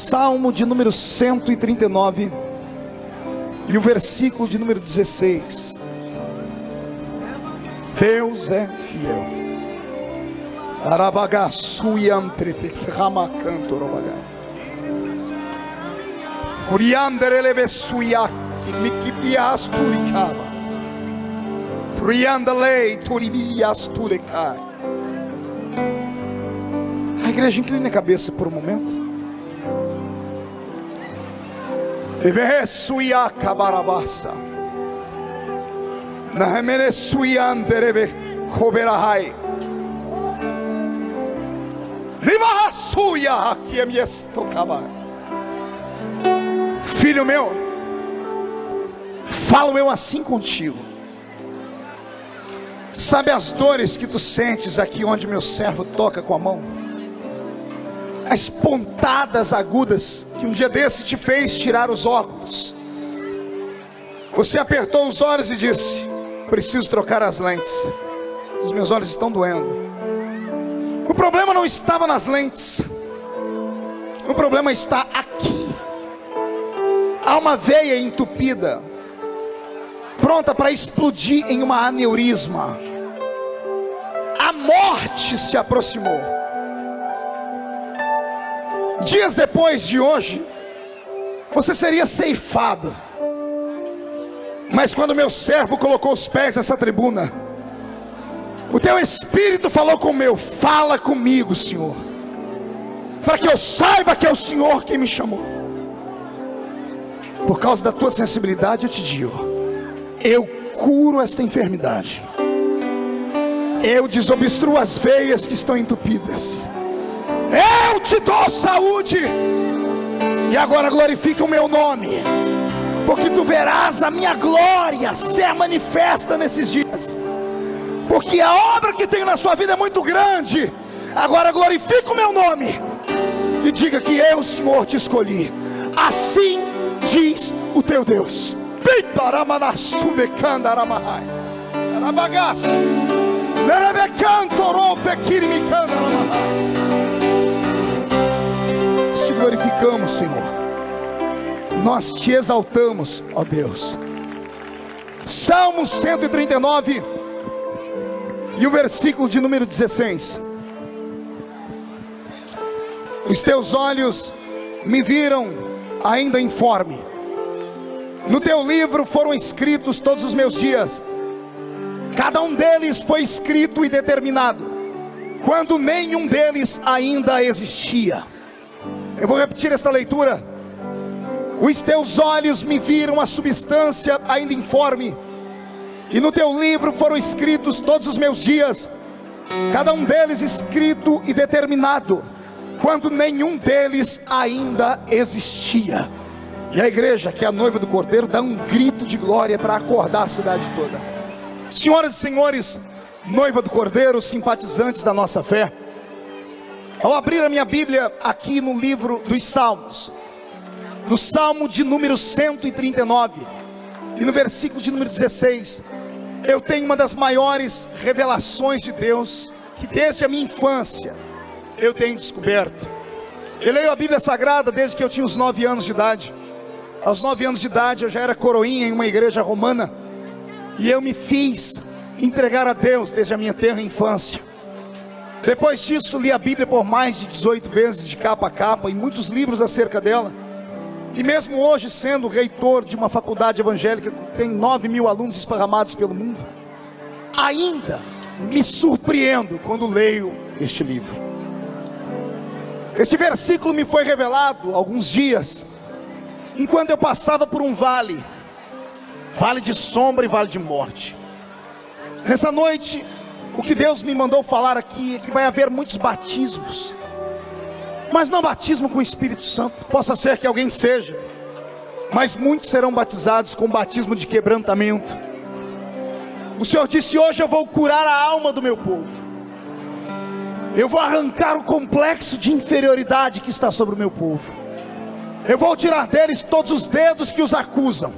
Salmo de número 139 e o versículo de número 16. Deus é fiel. A igreja, incline a cabeça por um momento. Filho meu, falo eu assim contigo. Sabe as dores que tu sentes aqui onde meu servo toca com a mão? As pontadas agudas que um dia desse te fez tirar os óculos. Você apertou os olhos e disse: preciso trocar as lentes, os meus olhos estão doendo. O problema não estava nas lentes, o problema está aqui. Há uma veia entupida, pronta para explodir em uma aneurisma. A morte se aproximou. Dias depois de hoje, você seria ceifado. Mas quando meu servo colocou os pés nessa tribuna, o teu espírito falou com o meu: fala comigo, Senhor, para que eu saiba que é o Senhor quem me chamou. Por causa da tua sensibilidade eu te digo: eu curo esta enfermidade, eu desobstruo as veias que estão entupidas, eu te dou saúde. E agora glorifica o meu nome, porque tu verás a minha glória ser manifesta nesses dias. Porque a obra que tenho na sua vida é muito grande. Agora glorifica o meu nome e diga que eu, Senhor, te escolhi. Assim diz o teu Deus. Nós te glorificamos, Senhor. Nós te exaltamos, ó Deus. Salmo 139 e o versículo de número 16. Os teus olhos me viram ainda informe. No teu livro foram escritos todos os meus dias. Cada um deles foi escrito e determinado, quando nenhum deles ainda existia. Eu vou repetir esta leitura. Os teus olhos me viram a substância ainda informe, e no teu livro foram escritos todos os meus dias, cada um deles escrito e determinado, quando nenhum deles ainda existia. E a igreja, que é a noiva do Cordeiro, dá um grito de glória para acordar a cidade toda. Senhoras e senhores, noiva do Cordeiro, simpatizantes da nossa fé, ao abrir a minha Bíblia aqui no livro dos Salmos, no Salmo de número 139 e no versículo de número 16, eu tenho uma das maiores revelações de Deus que desde a minha infância eu tenho descoberto. Eu leio a Bíblia Sagrada desde que eu tinha os 9 anos de idade. Aos 9 anos de idade eu já era coroinha em uma igreja romana, e eu me fiz entregar a Deus desde a minha tenra infância. Depois disso li a Bíblia por mais de 18 vezes, de capa a capa, e muitos livros acerca dela. E mesmo hoje, sendo reitor de uma faculdade evangélica que tem 9.000 alunos esparramados pelo mundo, ainda me surpreendo quando leio este livro. Este versículo me foi revelado há alguns dias, enquanto eu passava por um vale de sombra e vale de morte. Nessa noite, o que Deus me mandou falar aqui é que vai haver muitos batismos, mas não batismo com o Espírito Santo. Possa ser que alguém seja, mas muitos serão batizados com batismo de quebrantamento. O Senhor disse: hoje eu vou curar a alma do meu povo. Eu vou arrancar o complexo de inferioridade que está sobre o meu povo. Eu vou tirar deles todos os dedos que os acusam.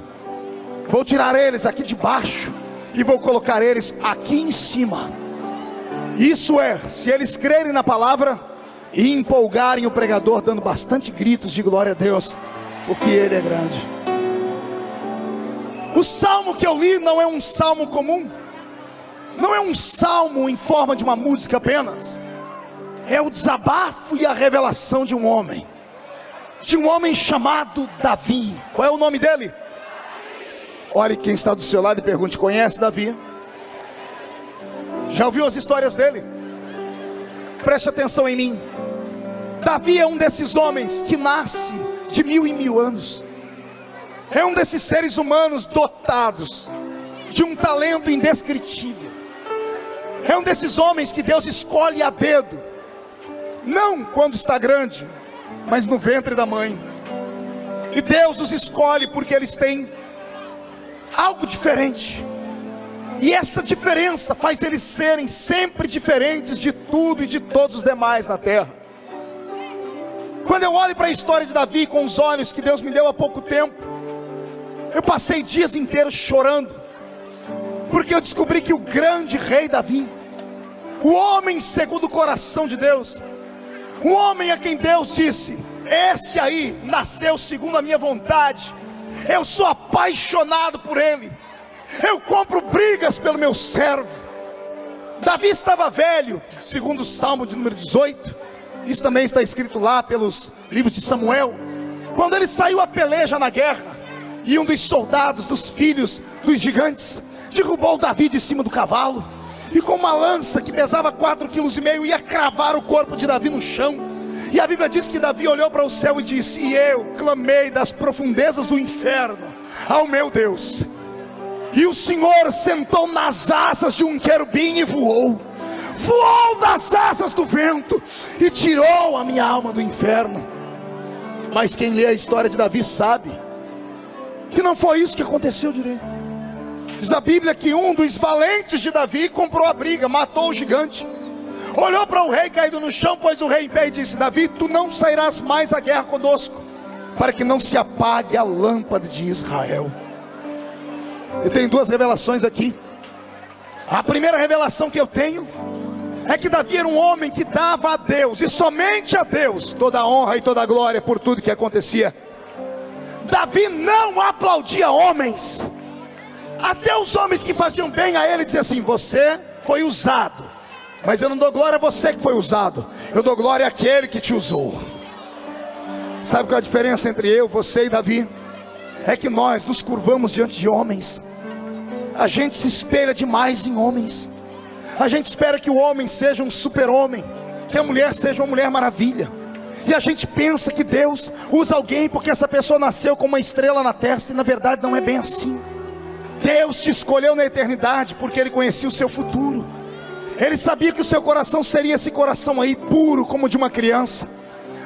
Vou tirar eles aqui de baixo e vou colocar eles aqui em cima. Isso é, se eles crerem na palavra e empolgarem o pregador dando bastante gritos de glória a Deus, porque Ele é grande. O salmo que eu li não é um salmo comum, não é um salmo em forma de uma música apenas. É o desabafo e a revelação de um homem chamado Davi. Qual é o nome dele? Olhe quem está do seu lado e pergunte: conhece Davi? Já ouviu as histórias dele? Preste atenção em mim. Davi é um desses homens que nasce de 1000 em 1000 anos. É um desses seres humanos dotados de um talento indescritível. É um desses homens que Deus escolhe a dedo, não quando está grande, mas no ventre da mãe. E Deus os escolhe porque eles têm algo diferente. E essa diferença faz eles serem sempre diferentes de tudo e de todos os demais na terra. Quando eu olho para a história de Davi com os olhos que Deus me deu há pouco tempo, eu passei dias inteiros chorando, porque eu descobri que o grande rei Davi, o homem segundo o coração de Deus, um homem a quem Deus disse: esse aí nasceu segundo a minha vontade, eu sou apaixonado por ele, eu compro brigas pelo meu servo. Davi estava velho, segundo o Salmo de número 18, isso também está escrito lá pelos livros de Samuel, quando ele saiu a peleja na guerra, e um dos soldados, dos filhos dos gigantes, derrubou Davi de cima do cavalo, e com uma lança que pesava 4,5 kg, ia cravar o corpo de Davi no chão. E a Bíblia diz que Davi olhou para o céu e disse: e eu clamei das profundezas do inferno ao meu Deus, e o Senhor sentou nas asas de um querubim e voou das asas do vento, e tirou a minha alma do inferno. Mas quem lê a história de Davi sabe que não foi isso que aconteceu direito. Diz a Bíblia que um dos valentes de Davi comprou a briga, matou o gigante, olhou para o rei caído no chão, pôs o rei em pé e disse: Davi, tu não sairás mais à guerra conosco, para que não se apague a lâmpada de Israel. Eu tenho duas revelações aqui. A primeira revelação que eu tenho é que Davi era um homem que dava a Deus, e somente a Deus, toda a honra e toda a glória por tudo que acontecia. Davi não aplaudia homens. Até os homens que faziam bem a ele diziam assim: você foi usado, mas eu não dou glória a você que foi usado, eu dou glória àquele que te usou. Sabe qual é a diferença entre eu, você e Davi? É que nós nos curvamos diante de homens. A gente se espelha demais em homens. A gente espera que o homem seja um super-homem, que a mulher seja uma mulher maravilha. E a gente pensa que Deus usa alguém porque essa pessoa nasceu com uma estrela na testa, e na verdade não é bem assim. Deus te escolheu na eternidade porque Ele conhecia o seu futuro. Ele sabia que o seu coração seria esse coração aí, puro como de uma criança.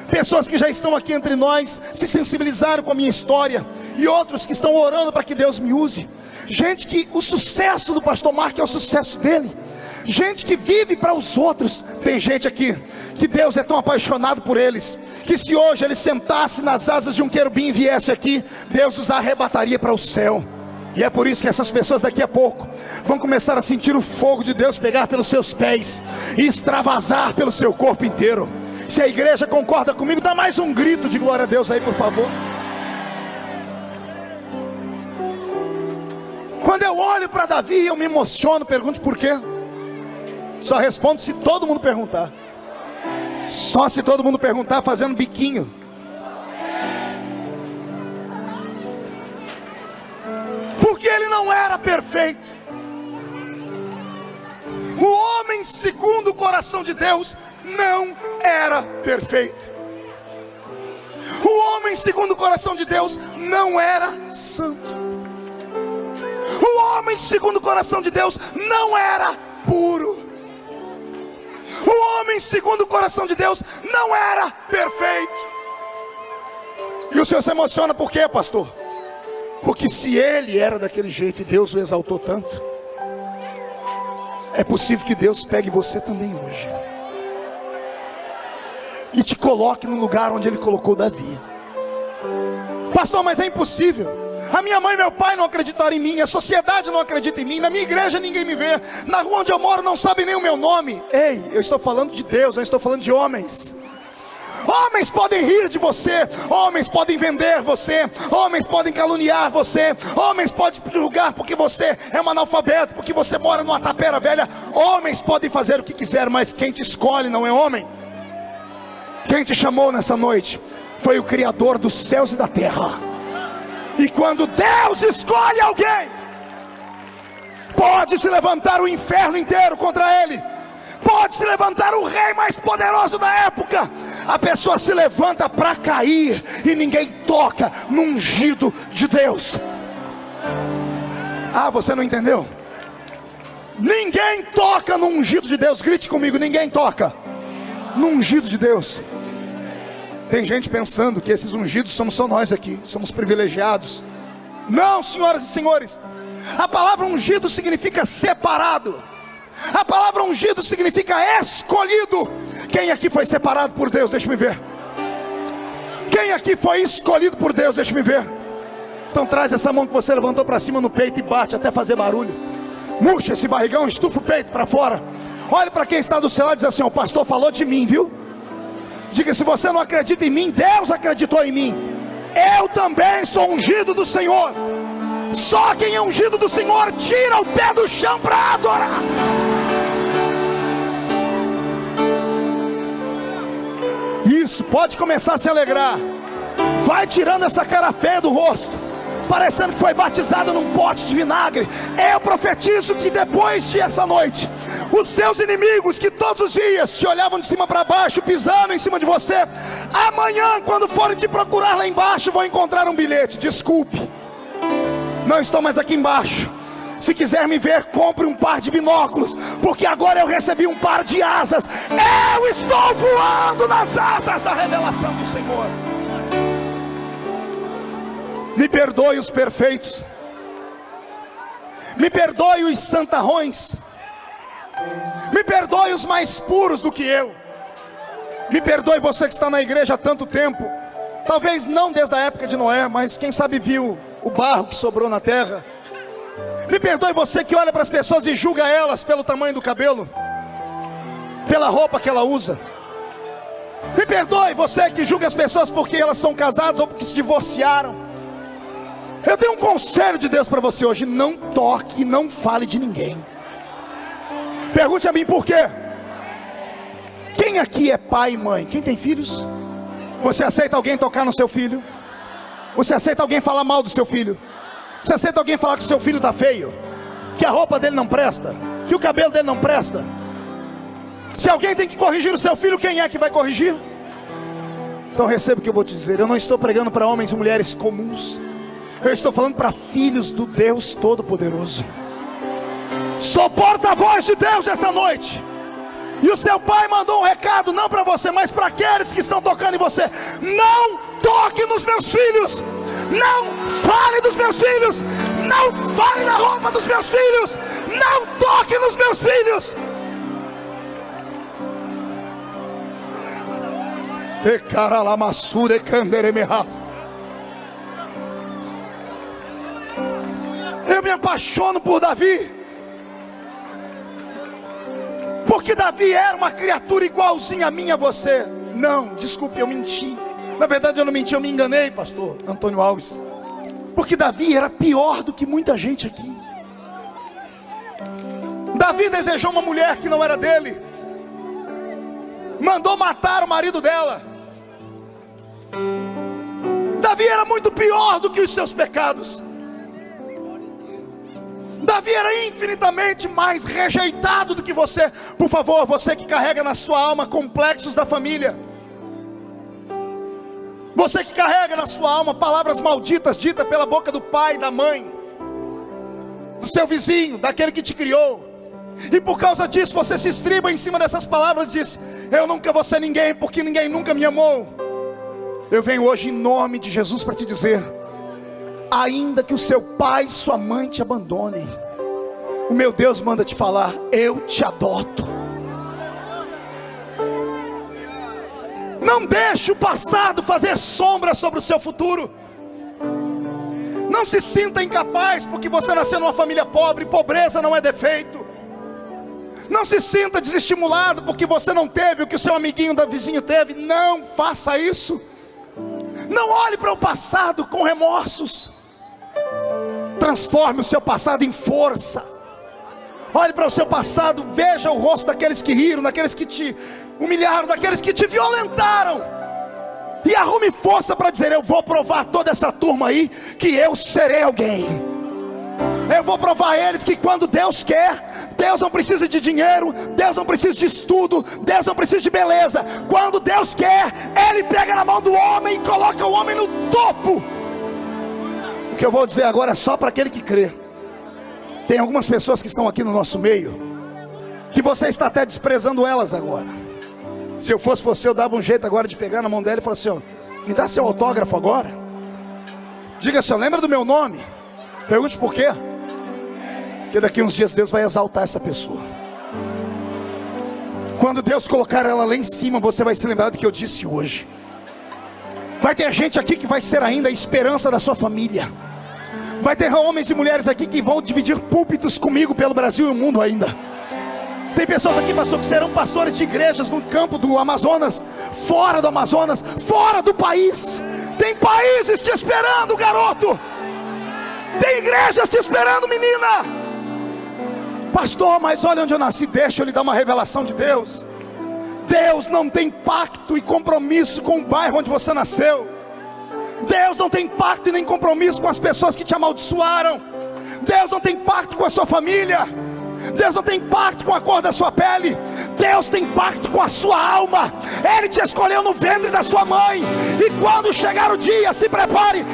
Pessoas que já estão aqui entre nós se sensibilizaram com a minha história, e outros que estão orando para que Deus me use. Gente que o sucesso do pastor Mark é o sucesso dele. Gente que vive para os outros. Tem gente aqui que Deus é tão apaixonado por eles, que se hoje ele sentasse nas asas de um querubim e viesse aqui, Deus os arrebataria para o céu. E é por isso que essas pessoas daqui a pouco vão começar a sentir o fogo de Deus pegar pelos seus pés e extravasar pelo seu corpo inteiro. Se a igreja concorda comigo, dá mais um grito de glória a Deus aí, por favor. Quando eu olho para Davi, eu me emociono. Pergunto por quê? Só respondo se todo mundo perguntar. Só se todo mundo perguntar, fazendo biquinho. Porque ele não era perfeito. O homem segundo o coração de Deus não era perfeito. O homem segundo o coração de Deus não era santo. O homem segundo o coração de Deus não era puro. O homem segundo o coração de Deus não era perfeito. E o senhor se emociona por quê, pastor? Porque se ele era daquele jeito e Deus o exaltou tanto, é possível que Deus pegue você também hoje e te coloque no lugar onde Ele colocou Davi. Pastor, mas é impossível. A minha mãe e meu pai não acreditaram em mim, a sociedade não acredita em mim, na minha igreja ninguém me vê, na rua onde eu moro não sabem nem o meu nome. Ei, eu estou falando de Deus, eu estou falando de homens. Homens podem rir de você, homens podem vender você, homens podem caluniar você, homens podem julgar porque você é um analfabeto, porque você mora numa tapera velha. Homens podem fazer o que quiser, mas quem te escolhe não é homem. Quem te chamou nessa noite foi o Criador dos céus e da terra. E quando Deus escolhe alguém, pode se levantar o inferno inteiro contra ele, pode se levantar o rei mais poderoso da época. A pessoa se levanta para cair e ninguém toca no ungido de Deus. Ah, você não entendeu? Ninguém toca no ungido de Deus. Grite comigo: ninguém toca no ungido de Deus. Tem gente pensando que esses ungidos somos só nós aqui, somos privilegiados. Não, senhoras e senhores, a palavra ungido significa separado. A palavra ungido significa escolhido. Quem aqui foi separado por Deus? Deixa-me ver. Quem aqui foi escolhido por Deus? Deixa-me ver. Então traz essa mão que você levantou para cima no peito e bate até fazer barulho. Murcha esse barrigão, estufa o peito para fora. Olhe para quem está do seu lado e diz assim: o pastor falou de mim, viu? Diga: se você não acredita em mim, Deus acreditou em mim. Eu também sou ungido do Senhor. Só quem é ungido do Senhor tira o pé do chão para adorar. Isso, pode começar a se alegrar. Vai tirando essa cara feia do rosto, parecendo que foi batizado num pote de vinagre. Eu profetizo que depois de essa noite, os seus inimigos que todos os dias te olhavam de cima para baixo, pisando em cima de você, amanhã, quando forem te procurar lá embaixo, vão encontrar um bilhete: desculpe, não estou mais aqui embaixo. Se quiser me ver, compre um par de binóculos, porque agora eu recebi um par de asas. Eu estou voando nas asas da revelação do Senhor. Me perdoe os perfeitos, me perdoe os santarrões, me perdoe os mais puros do que eu, me perdoe você que está na igreja há tanto tempo, talvez não desde a época de Noé, mas quem sabe viu o barro que sobrou na terra. Me perdoe você que olha para as pessoas e julga elas pelo tamanho do cabelo, pela roupa que ela usa. Me perdoe você que julga as pessoas porque elas são casadas ou porque se divorciaram. Eu tenho um conselho de Deus para você hoje: não toque, não fale de ninguém. Pergunte a mim por quê. Quem aqui é pai e mãe? Quem tem filhos? Você aceita alguém tocar no seu filho? Você aceita alguém falar mal do seu filho? Você aceita alguém falar que o seu filho está feio? Que a roupa dele não presta? Que o cabelo dele não presta? Se alguém tem que corrigir o seu filho, quem é que vai corrigir? Então receba o que eu vou te dizer. Eu não estou pregando para homens e mulheres comuns. Eu estou falando para filhos do Deus Todo-Poderoso. Sou porta-voz de Deus esta noite. E o seu pai mandou um recado, não para você, mas para aqueles que estão tocando em você: não toque nos meus filhos, não fale dos meus filhos, não fale na roupa dos meus filhos, não toque nos meus filhos. Eu me apaixono por Davi, porque Davi era uma criatura igualzinha a mim e a você. Não, desculpe, eu menti. Na verdade eu não menti, eu me enganei, pastor Antônio Alves. Porque Davi era pior do que muita gente aqui. Davi desejou uma mulher que não era dele, mandou matar o marido dela. Davi era muito pior do que os seus pecados. Davi era infinitamente mais rejeitado do que você. Por favor, você que carrega na sua alma complexos da família, você que carrega na sua alma palavras malditas ditas pela boca do pai, da mãe, do seu vizinho, daquele que te criou, e por causa disso você se estriba em cima dessas palavras e diz: eu nunca vou ser ninguém porque ninguém nunca me amou. Eu venho hoje em nome de Jesus para te dizer: ainda que o seu pai e sua mãe te abandonem, o meu Deus manda te falar: eu te adoto. Não deixe o passado fazer sombra sobre o seu futuro. Não se sinta incapaz porque você nasceu numa família pobre. Pobreza não é defeito. Não se sinta desestimulado porque você não teve o que o seu amiguinho da vizinho teve. Não faça isso. Não olhe para o passado com remorsos. Transforme o seu passado em força. Olhe para o seu passado, veja o rosto daqueles que riram, daqueles que te humilharam, daqueles que te violentaram, e arrume força para dizer: eu vou provar toda essa turma aí que eu serei alguém. Eu vou provar a eles que quando Deus quer, Deus não precisa de dinheiro, Deus não precisa de estudo, Deus não precisa de beleza. Quando Deus quer, Ele pega na mão do homem e coloca o homem no topo. O que eu vou dizer agora é só para aquele que crê. Tem algumas pessoas que estão aqui no nosso meio, que você está até desprezando elas agora. Se eu fosse você, eu dava um jeito agora de pegar na mão dela e falar assim: ó, me dá seu autógrafo agora. Diga assim: ó, lembra do meu nome? Pergunte por quê. Porque daqui a uns dias Deus vai exaltar essa pessoa. Quando Deus colocar ela lá em cima, você vai se lembrar do que eu disse hoje. Vai ter gente aqui que vai ser ainda a esperança da sua família. Vai ter homens e mulheres aqui que vão dividir púlpitos comigo pelo Brasil e o mundo ainda. Tem pessoas aqui, pastor, que serão pastores de igrejas no campo do Amazonas, fora do Amazonas, fora do país. Tem países te esperando, garoto. Tem igrejas te esperando, menina. Pastor, mas olha onde eu nasci. Deixa eu lhe dar uma revelação de Deus. Deus não tem pacto e compromisso com o bairro onde você nasceu. Deus não tem pacto e nem compromisso com as pessoas que te amaldiçoaram. Deus não tem pacto com a sua família. Deus não tem pacto com a cor da sua pele. Deus tem pacto com a sua alma. Ele te escolheu no ventre da sua mãe. E quando chegar o dia, se prepare,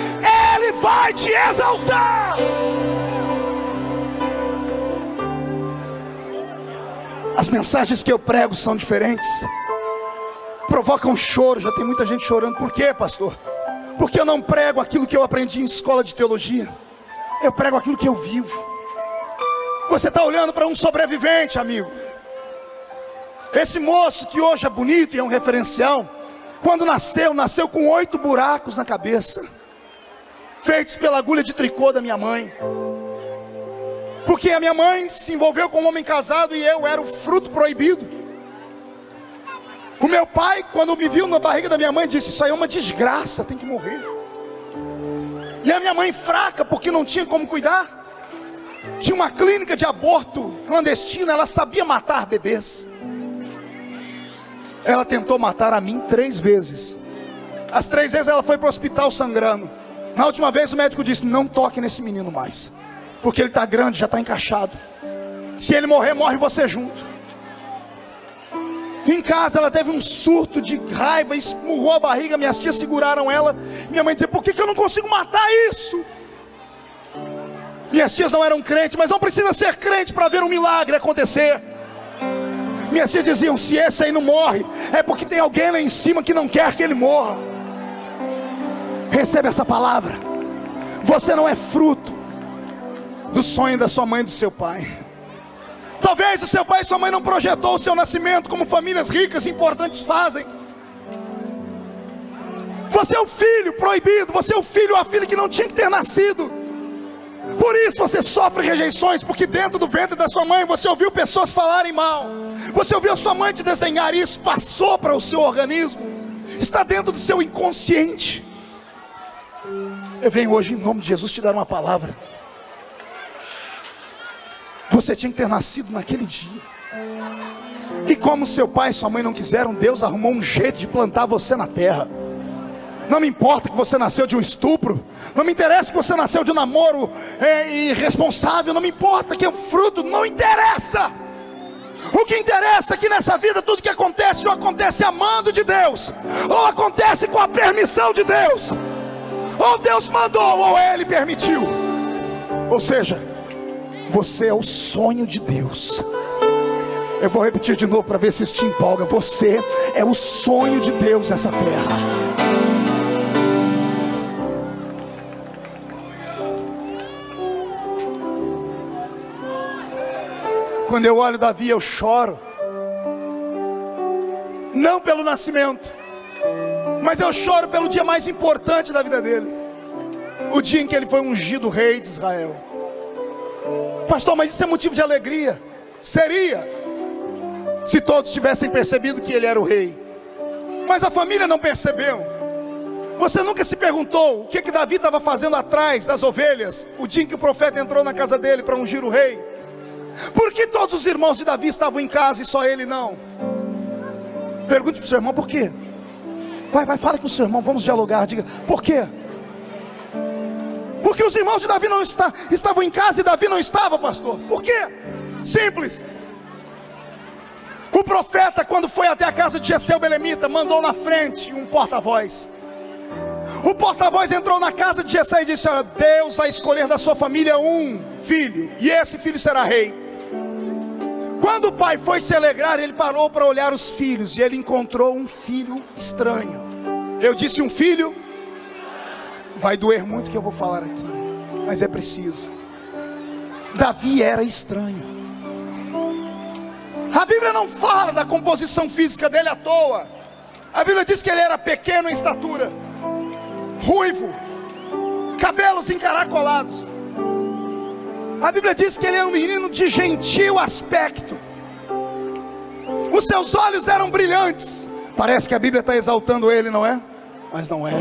Ele vai te exaltar. As mensagens que eu prego são diferentes. Provocam choro. Já tem muita gente chorando. Por quê, pastor? Porque eu não prego aquilo que eu aprendi em escola de teologia. Eu prego aquilo que eu vivo. Você está olhando para um sobrevivente, amigo. Esse moço que hoje é bonito e é um referencial, quando nasceu com 8 buracos na cabeça, feitos pela agulha de tricô da minha mãe. Porque a minha mãe se envolveu com um homem casado e eu era o fruto proibido. O meu pai, quando me viu na barriga da minha mãe, disse: isso aí é uma desgraça, tem que morrer. E a minha mãe, fraca, porque não tinha como cuidar, tinha uma clínica de aborto clandestino. Ela sabia matar bebês. Ela tentou matar a mim 3 vezes. As 3 vezes ela foi para o hospital sangrando. Na última vez o médico disse: não toque nesse menino mais, porque ele está grande, já está encaixado. Se ele morrer, morre você junto. Em casa ela teve um surto de raiva, esmurrou a barriga. Minhas tias seguraram ela. Minha mãe dizia: por que eu não consigo matar isso? Minhas tias não eram crentes, mas não precisa ser crente para ver um milagre acontecer. Minhas tias diziam: se esse aí não morre, é porque tem alguém lá em cima que não quer que ele morra. Recebe essa palavra. Você não é fruto do sonho da sua mãe e do seu pai. Talvez o seu pai e sua mãe não projetou o seu nascimento como famílias ricas e importantes fazem. Você é o filho proibido. Você é o filho ou a filha que não tinha que ter nascido. Por isso você sofre rejeições, porque dentro do ventre da sua mãe você ouviu pessoas falarem mal. Você ouviu a sua mãe te desdenhar, e isso passou para o seu organismo. Está dentro do seu inconsciente. Eu venho hoje em nome de Jesus te dar uma palavra. Você tinha que ter nascido naquele dia. E como seu pai e sua mãe não quiseram, Deus arrumou um jeito de plantar você na terra. Não me importa que você nasceu de um estupro. Não me interessa que você nasceu de um namoro irresponsável. Não me importa que é um fruto. Não interessa. O que interessa é que nessa vida tudo que acontece, ou acontece amando de Deus, ou acontece com a permissão de Deus. Ou Deus mandou, ou Ele permitiu. Ou seja, você é o sonho de Deus. Eu vou repetir de novo para ver se isso te empolga. Você é o sonho de Deus nessa terra. Quando eu olho Davi, eu choro. Não pelo nascimento, mas eu choro pelo dia mais importante da vida dele. O dia em que ele foi ungido rei de Israel. Pastor, mas isso é motivo de alegria? Seria, se todos tivessem percebido que ele era o rei. Mas a família não percebeu. Você nunca se perguntou o que Davi estava fazendo atrás das ovelhas, o dia em que o profeta entrou na casa dele para ungir o rei? Por que todos os irmãos de Davi estavam em casa e só ele não? Pergunte para o seu irmão, por quê? Vai, fala com o seu irmão, vamos dialogar, diga, por quê? Porque os irmãos de Davi não estavam em casa e Davi não estava, pastor. Por quê? Simples. O profeta, quando foi até a casa de Jessé o belemita, mandou na frente um porta-voz. O porta-voz entrou na casa de Jessé e disse: olha, Deus vai escolher da sua família um filho, e esse filho será rei. Quando o pai foi se alegrar, ele parou para olhar os filhos, e ele encontrou um filho estranho. Eu disse um filho, vai doer muito o que eu vou falar aqui, mas é preciso. Davi era estranho. A Bíblia não fala da composição física dele à toa. A Bíblia diz que ele era pequeno em estatura, ruivo, cabelos encaracolados. A Bíblia diz que ele era um menino de gentil aspecto. Os seus olhos eram brilhantes. Parece que a Bíblia está exaltando ele, não é? Mas não é.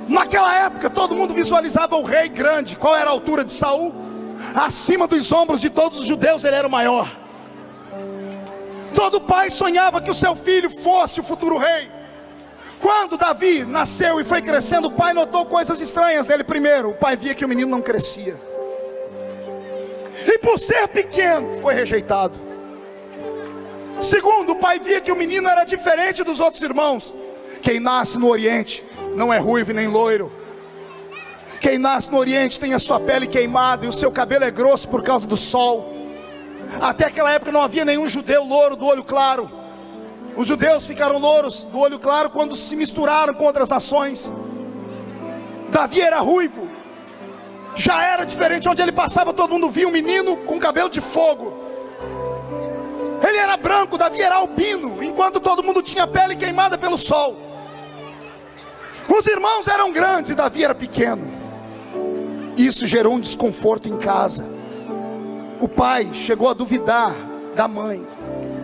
Naquela época todo mundo visualizava o rei grande. Qual era a altura de Saul? Acima dos ombros de todos os judeus ele era o maior. Todo pai sonhava que o seu filho fosse o futuro rei. Quando Davi nasceu e foi crescendo, o pai notou coisas estranhas nele. Primeiro, o pai via que o menino não crescia, e por ser pequeno foi rejeitado. Segundo, o pai via que o menino era diferente dos outros irmãos. Quem nasce no Oriente não é ruivo nem loiro. Quem nasce no Oriente tem a sua pele queimada e o seu cabelo é grosso por causa do sol. Até aquela época não havia nenhum judeu louro do olho claro. Os judeus ficaram louros do olho claro quando se misturaram com outras nações. Davi era ruivo, já era diferente. Onde ele passava todo mundo via um menino com cabelo de fogo. Ele era branco, Davi era albino, enquanto todo mundo tinha pele queimada pelo sol. Os irmãos eram grandes e Davi era pequeno. Isso gerou um desconforto em casa. O pai chegou a duvidar da mãe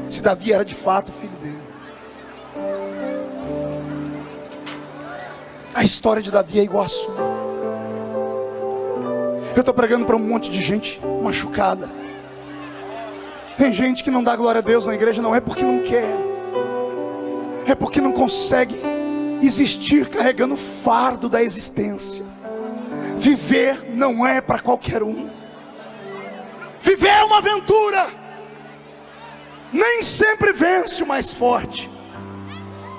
se Davi era de fato filho dele. A história de Davi é igual a sua. Eu estou pregando para um monte de gente machucada. Tem gente que não dá glória a Deus na igreja, não é porque não quer, é porque não consegue existir carregando o fardo da existência. Viver não é para qualquer um. Viver é uma aventura. Nem sempre vence o mais forte,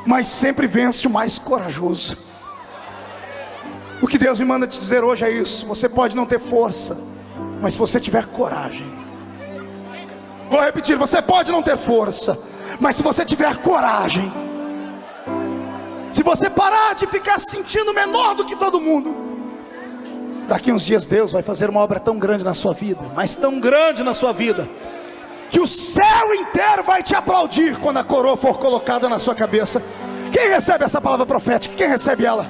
mas sempre vence o mais corajoso. O que Deus me manda te dizer hoje é isso. Você pode não ter força, mas se você tiver coragem. Vou repetir, você pode não ter força, mas se você tiver coragem, se você parar de ficar se sentindo menor do que todo mundo, daqui uns dias Deus vai fazer uma obra tão grande na sua vida, mas tão grande na sua vida, que o céu inteiro vai te aplaudir quando a coroa for colocada na sua cabeça. Quem recebe essa palavra profética? Quem recebe ela?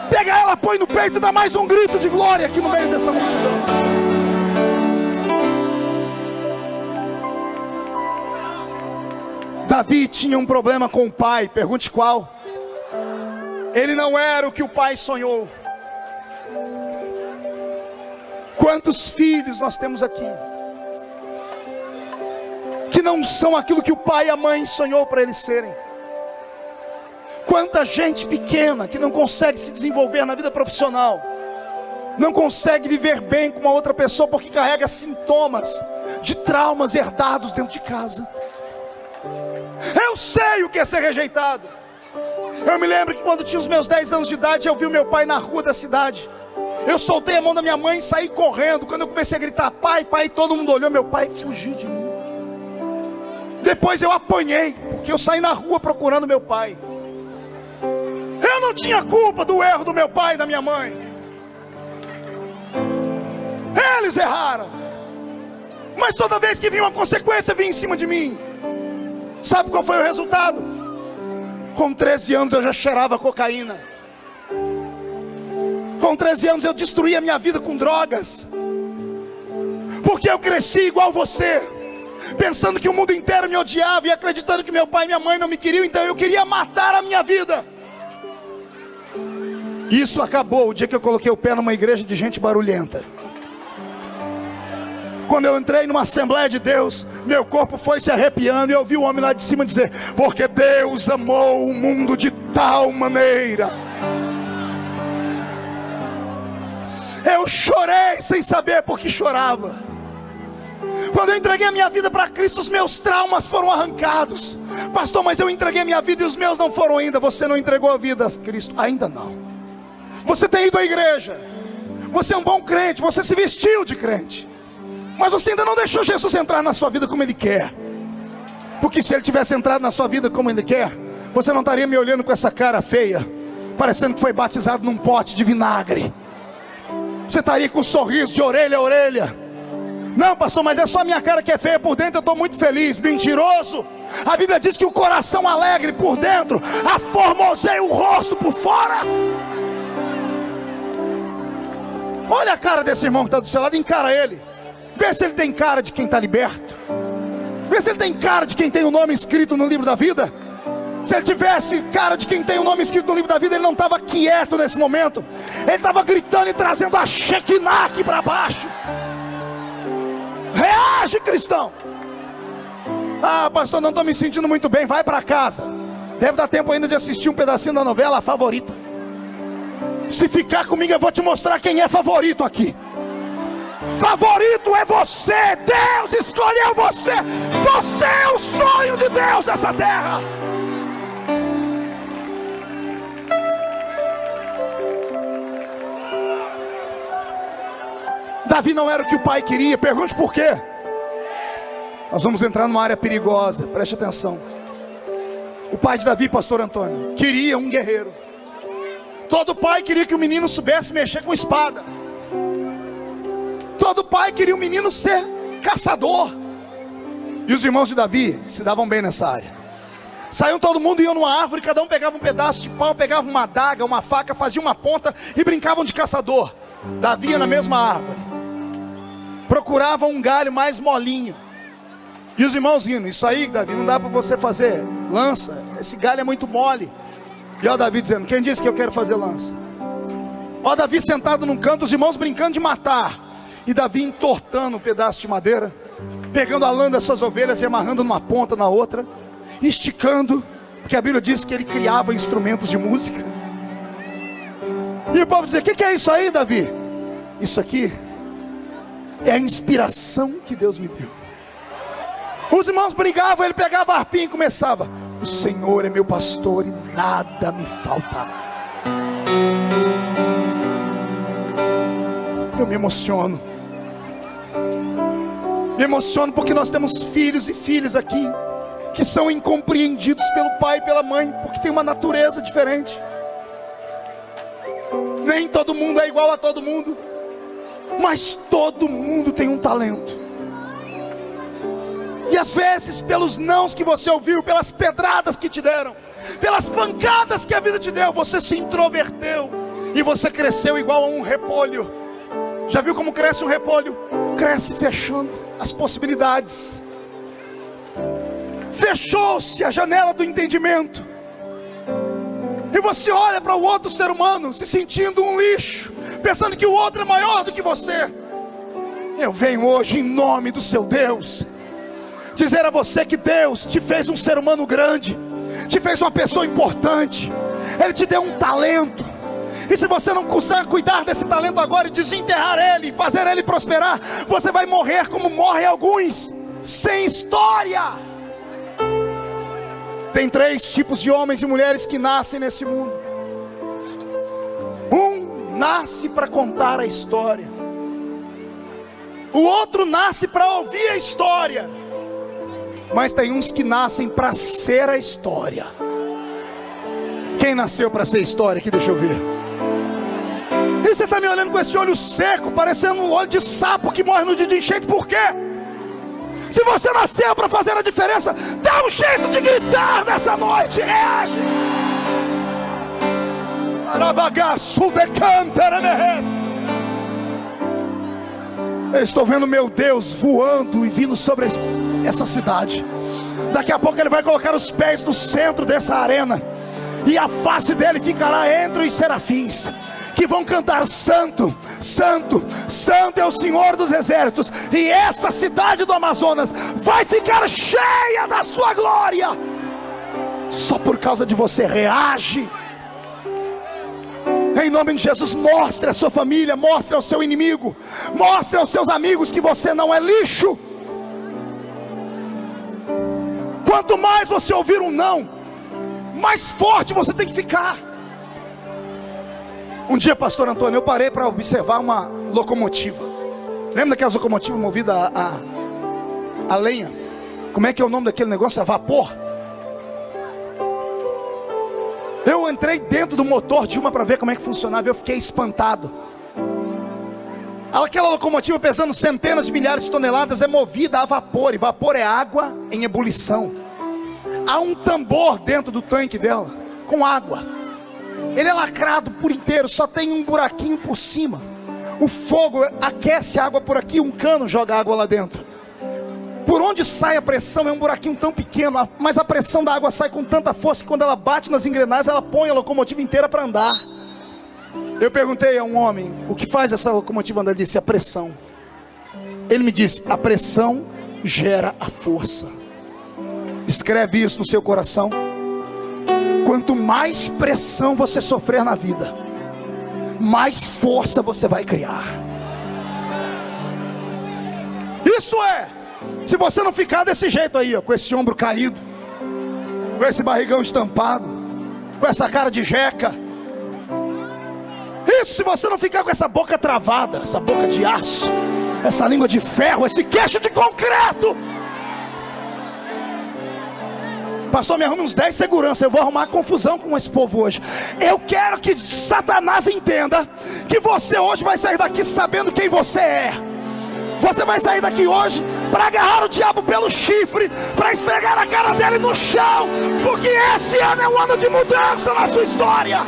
Pega ela, põe no peito e dá mais um grito de glória aqui no meio dessa multidão. Davi tinha um problema com o pai. Pergunte qual? Ele não era o que o pai sonhou. Quantos filhos nós temos aqui que não são aquilo que o pai e a mãe sonhou para eles serem? Quanta gente pequena que não consegue se desenvolver na vida profissional, não consegue viver bem com uma outra pessoa porque carrega sintomas de traumas herdados dentro de casa. Eu sei o que é ser rejeitado. Eu me lembro que quando tinha os meus 10 anos de idade, eu vi o meu pai na rua da cidade. Eu soltei a mão da minha mãe e saí correndo. Quando eu comecei a gritar pai, pai, todo mundo olhou. Meu pai fugiu de mim. Depois eu apanhei, porque eu saí na rua procurando meu pai. Eu não tinha culpa do erro do meu pai e da minha mãe. Eles erraram. Mas toda vez que vinha uma consequência, vinha em cima de mim. Sabe qual foi o resultado? Com 13 anos eu já cheirava cocaína. Com 13 anos eu destruí a minha vida com drogas. Porque eu cresci igual você. pensando que o mundo inteiro me odiava e acreditando que meu pai e minha mãe não me queriam, então eu queria matar a minha vida. Isso acabou o dia que eu coloquei o pé numa igreja de gente barulhenta. Quando eu entrei numa Assembleia de Deus, meu corpo foi se arrepiando e eu ouvi o homem lá de cima dizer: porque Deus amou o mundo de tal maneira. Eu chorei sem saber por que chorava. Quando eu entreguei a minha vida para Cristo, os meus traumas foram arrancados. Pastor, mas eu entreguei a minha vida e os meus não foram ainda. Você não entregou a vida a Cristo? Ainda não. Você tem ido à igreja, você é um bom crente, você se vestiu de crente, mas você ainda não deixou Jesus entrar na sua vida como Ele quer. Porque se Ele tivesse entrado na sua vida como Ele quer, você não estaria me olhando com essa cara feia, parecendo que foi batizado num pote de vinagre. Você estaria com um sorriso de orelha a orelha. Não, pastor, mas é só a minha cara que é feia, por dentro eu estou muito feliz. Mentiroso. A Bíblia diz que o coração alegre por dentro aformoseia o rosto por fora. Olha a cara desse irmão que está do seu lado, encara ele. Vê se ele tem cara de quem está liberto. Vê se ele tem cara de quem tem o nome escrito no livro da vida. Se ele tivesse cara de quem tem o nome escrito no livro da vida, ele não estava quieto nesse momento. Ele estava gritando e trazendo a Shekinah aqui para baixo. Reage, cristão. Ah, pastor, não estou me sentindo muito bem. Vai para casa. Deve dar tempo ainda de assistir um pedacinho da novela, A Favorita. Se ficar comigo, eu vou te mostrar quem é favorito aqui. Favorito é você. Deus escolheu você. Você é o sonho de Deus nessa terra. Davi não era o que o pai queria. Pergunte por quê. Nós vamos entrar numa área perigosa. Preste atenção. O pai de Davi, pastor Antônio, queria um guerreiro. Todo pai queria que o menino soubesse mexer com espada. Todo pai queria o menino ser caçador. E os irmãos de Davi se davam bem nessa área. Saíam todo mundo e iam numa árvore, cada um pegava um pedaço de pau, pegava uma adaga, uma faca, fazia uma ponta e brincavam de caçador. Davi ia na mesma árvore, procurava um galho mais molinho. E os irmãos rindo: isso aí, Davi, não dá para você fazer lança, esse galho é muito mole. E ó Davi dizendo: quem disse que eu quero fazer lança? Ó Davi sentado num canto, os irmãos brincando de matar, e Davi entortando um pedaço de madeira, pegando a lã das suas ovelhas e amarrando numa ponta na outra, esticando, porque a Bíblia diz que ele criava instrumentos de música. E o povo dizia: o que é isso aí, Davi? Isso aqui é a inspiração que Deus me deu. Os irmãos brigavam, ele pegava a harpinha e começava: o Senhor é meu pastor e nada me faltará. Eu me emociono. Me emociono porque nós temos filhos e filhas aqui que são incompreendidos pelo pai e pela mãe, porque tem uma natureza diferente. Nem todo mundo é igual a todo mundo, mas todo mundo tem um talento. E às vezes, pelos nãos que você ouviu, pelas pedradas que te deram, pelas pancadas que a vida te deu, você se introverteu e você cresceu igual a um repolho. Já viu como cresce um repolho? Cresce fechando as possibilidades. Fechou-se a janela do entendimento. E você olha para o outro ser humano se sentindo um lixo, pensando que o outro é maior do que você. Eu venho hoje em nome do seu Deus dizer a você que Deus te fez um ser humano grande, te fez uma pessoa importante. Ele te deu um talento, e se você não consegue cuidar desse talento agora e desenterrar ele, fazer ele prosperar, você vai morrer como morrem alguns, sem história. Tem 3 tipos de homens e mulheres que nascem nesse mundo. Um nasce para contar a história, o outro nasce para ouvir a história, mas tem uns que nascem para ser a história. Quem nasceu para ser história aqui? Deixa eu ver. E você está me olhando com esse olho seco, parecendo um olho de sapo que morre no dia de enchente. Por quê? Se você nasceu para fazer a diferença, dá um jeito de gritar nessa noite. Reage. Eu estou vendo meu Deus voando e vindo sobre a essa cidade. Daqui a pouco ele vai colocar os pés no centro dessa arena, e a face dele ficará entre os serafins, que vão cantar: Santo, Santo, Santo é o Senhor dos exércitos. E essa cidade do Amazonas vai ficar cheia da sua glória. Só por causa de você. Reage em nome de Jesus. Mostre à sua família, mostre ao seu inimigo, mostre aos seus amigos que você não é lixo. Quanto mais você ouvir um não, mais forte você tem que ficar. Um dia, pastor Antônio, eu parei para observar uma locomotiva. Lembra daquelas locomotivas movidas a lenha? Como é que é o nome daquele negócio? A vapor. Eu entrei dentro do motor de uma para ver como é que funcionava. Eu fiquei espantado. Aquela locomotiva pesando centenas de milhares de toneladas é movida a vapor. E vapor é água em ebulição. Há um tambor dentro do tanque dela com água. Ele é lacrado por inteiro, só tem um buraquinho por cima. O fogo aquece a água por aqui, um cano joga água lá dentro. Por onde sai a pressão é um buraquinho tão pequeno, mas a pressão da água sai com tanta força que quando ela bate nas engrenagens, ela põe a locomotiva inteira para andar. Eu perguntei a um homem: o que faz essa locomotiva andar? Ele disse: a pressão. Ele me disse: a pressão gera a força. Escreve isso no seu coração. Quanto mais pressão você sofrer na vida, mais força você vai criar. Isso é, se você não ficar desse jeito aí, ó, com esse ombro caído, com esse barrigão estampado, com essa cara de jeca. Isso, se você não ficar com essa boca travada, essa boca de aço, essa língua de ferro, esse queixo de concreto. Pastor, me arrume uns 10 seguranças, eu vou arrumar confusão com esse povo hoje. Eu quero que Satanás entenda que você hoje vai sair daqui sabendo quem você é. Você vai sair daqui hoje para agarrar o diabo pelo chifre, para esfregar a cara dele no chão, porque esse ano é um ano de mudança na sua história.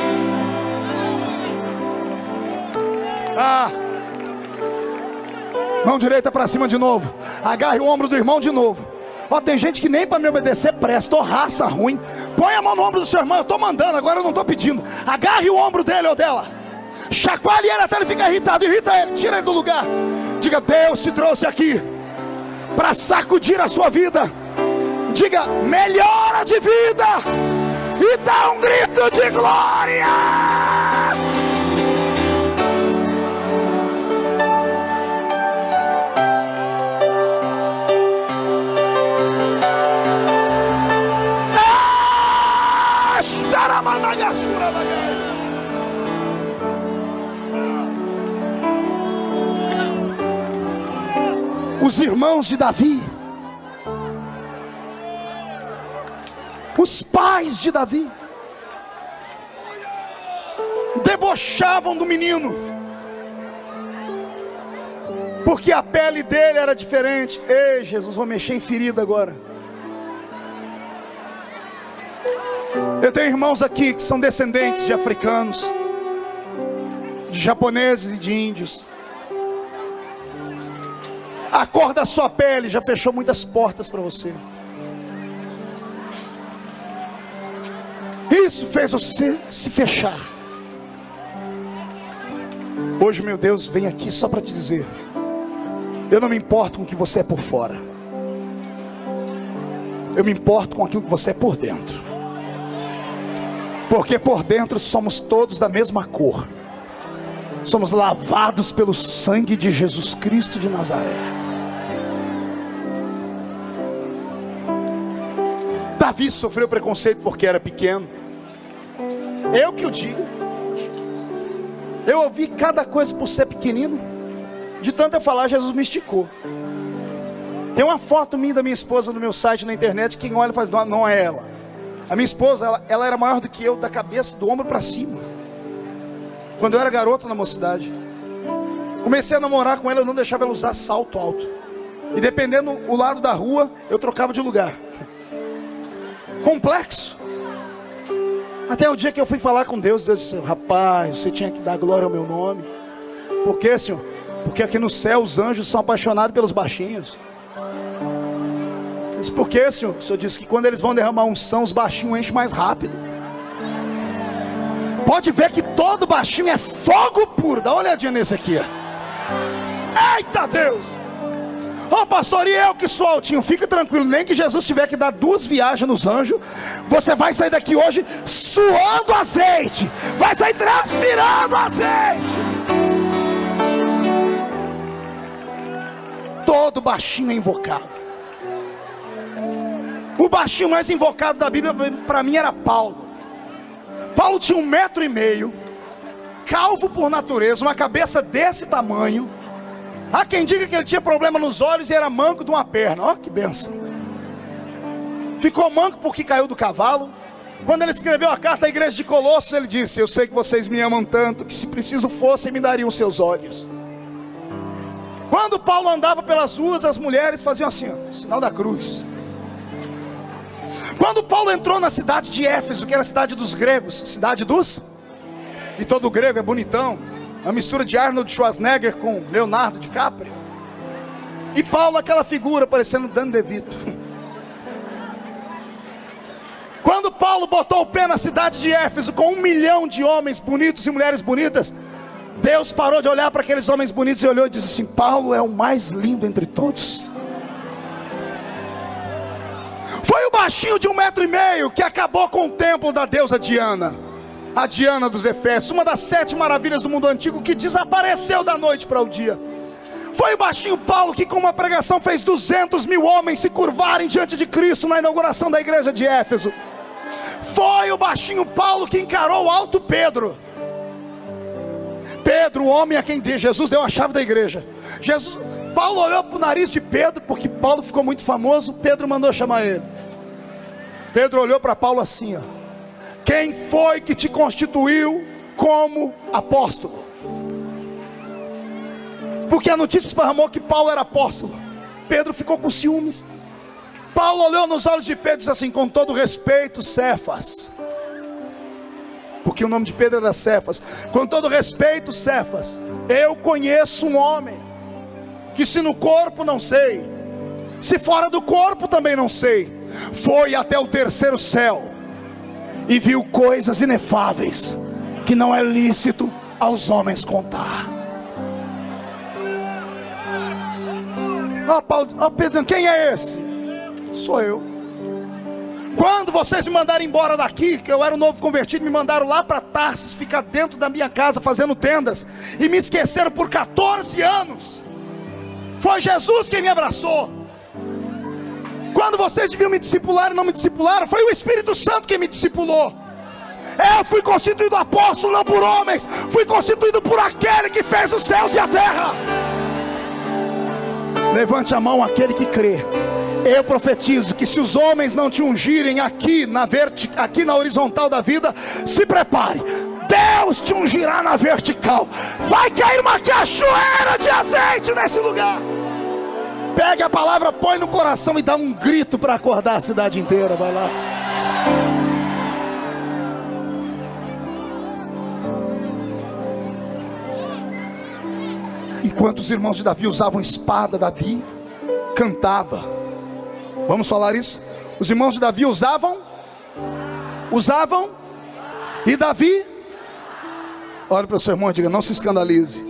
Mão direita para cima de novo. Agarre o ombro do irmão de novo. Ó, tem gente que nem para me obedecer presta, ó, raça ruim. Põe a mão no ombro do seu irmão. Eu estou mandando, agora eu não estou pedindo. Agarre o ombro dele ou dela, chacoalhe ele até ele ficar irritado. Irrita ele, tira ele do lugar. Diga: Deus te trouxe aqui para sacudir a sua vida. Diga: melhora de vida. E dá um grito de glória. Os irmãos de Davi, os pais de Davi, debochavam do menino, porque a pele dele era diferente. Ei, Jesus, vou mexer em ferida agora. Eu tenho irmãos aqui que são descendentes de africanos, de japoneses e de índios. A cor da sua pele já fechou muitas portas para você. Isso fez você se fechar. Hoje, meu Deus, vem aqui só para te dizer: eu não me importo com o que você é por fora, eu me importo com aquilo que você é por dentro. Porque por dentro somos todos da mesma cor. Somos lavados pelo sangue de Jesus Cristo de Nazaré. Davi sofreu preconceito porque era pequeno. Eu que o digo. Eu ouvi cada coisa por ser pequenino. De tanto eu falar, Jesus me esticou. Tem uma foto minha da minha esposa no meu site na internet. Quem olha faz: não é ela. A minha esposa, ela era maior do que eu, da cabeça, do ombro para cima. Quando eu era garoto na mocidade, comecei a namorar com ela, eu não deixava ela usar salto alto. E dependendo o lado da rua, eu trocava de lugar. Complexo. Até o dia que eu fui falar com Deus, Deus disse: rapaz, você tinha que dar glória ao meu nome. Por quê, Senhor? Porque aqui no céu os anjos são apaixonados pelos baixinhos. Isso porque, senhor? O senhor disse que quando eles vão derramar unção, os baixinhos enchem mais rápido. Pode ver que todo baixinho é fogo puro. Dá uma olhadinha nesse aqui. Eita Deus! Ô pastor, e eu que sou altinho? Fica tranquilo, nem que Jesus tiver que dar 2 viagens nos anjos, você vai sair daqui hoje suando azeite. Vai sair transpirando azeite. Todo baixinho é invocado. O baixinho mais invocado da Bíblia para mim era Paulo. Paulo tinha 1,5 m, calvo por natureza, uma cabeça desse tamanho. Há quem diga que ele tinha problema nos olhos e era manco de uma perna. Ó, que benção. Ficou manco porque caiu do cavalo. Quando ele escreveu a carta à igreja de Colossos, ele disse: eu sei que vocês me amam tanto, que se preciso fosse, me dariam seus olhos. Quando Paulo andava pelas ruas, as mulheres faziam assim, ó, sinal da cruz. Quando Paulo entrou na cidade de Éfeso, que era a cidade dos gregos, cidade dos... E todo grego é bonitão, uma mistura de Arnold Schwarzenegger com Leonardo DiCaprio. E Paulo, aquela figura parecendo Danny DeVito. Quando Paulo botou o pé na cidade de Éfeso, com 1 milhão de homens bonitos e mulheres bonitas, Deus parou de olhar para aqueles homens bonitos e olhou e disse assim: Paulo é o mais lindo entre todos. Foi o baixinho de 1,5 m que acabou com o templo da deusa Diana, a Diana dos Efésios, uma das 7 maravilhas do mundo antigo, que desapareceu da noite para o dia. Foi o baixinho Paulo que com uma pregação fez 200.000 homens se curvarem diante de Cristo na inauguração da igreja de Éfeso. Foi o baixinho Paulo que encarou o alto Pedro. Pedro, o homem a quem Jesus deu a chave da igreja. Paulo olhou para o nariz de Pedro, porque Paulo ficou muito famoso. Pedro mandou chamar ele. Pedro olhou para Paulo assim, ó: quem foi que te constituiu como apóstolo? Porque a notícia esparramou que Paulo era apóstolo. Pedro ficou com ciúmes. Paulo olhou nos olhos de Pedro e disse assim: com todo respeito, Cefas, porque o nome de Pedro era Cefas. Com todo respeito, Cefas, eu conheço um homem que, se no corpo não sei, se fora do corpo também não sei, foi até o 3º céu e viu coisas inefáveis que não é lícito aos homens contar. Pedro, quem é esse? Sou eu. Quando vocês me mandaram embora daqui, que eu era um novo convertido, me mandaram lá para Tarsis, ficar dentro da minha casa fazendo tendas, e me esqueceram por 14 anos. Foi Jesus quem me abraçou. Quando vocês deviam me discipular e não me discipularam, foi o Espírito Santo quem me discipulou. Eu fui constituído apóstolo não por homens, fui constituído por aquele que fez os céus e a terra. Levante a mão aquele que crê. Eu profetizo que se os homens não te ungirem aqui na horizontal da vida, se prepare, Deus te ungirá na vertical. Vai cair uma cachoeira de azeite nesse lugar. Pegue a palavra, põe no coração e dá um grito para acordar a cidade inteira. Vai lá. Enquanto os irmãos de Davi usavam espada, Davi cantava. Vamos falar isso? Os irmãos de Davi usavam, e Davi, olha para o seu irmão e diga: não se escandalize.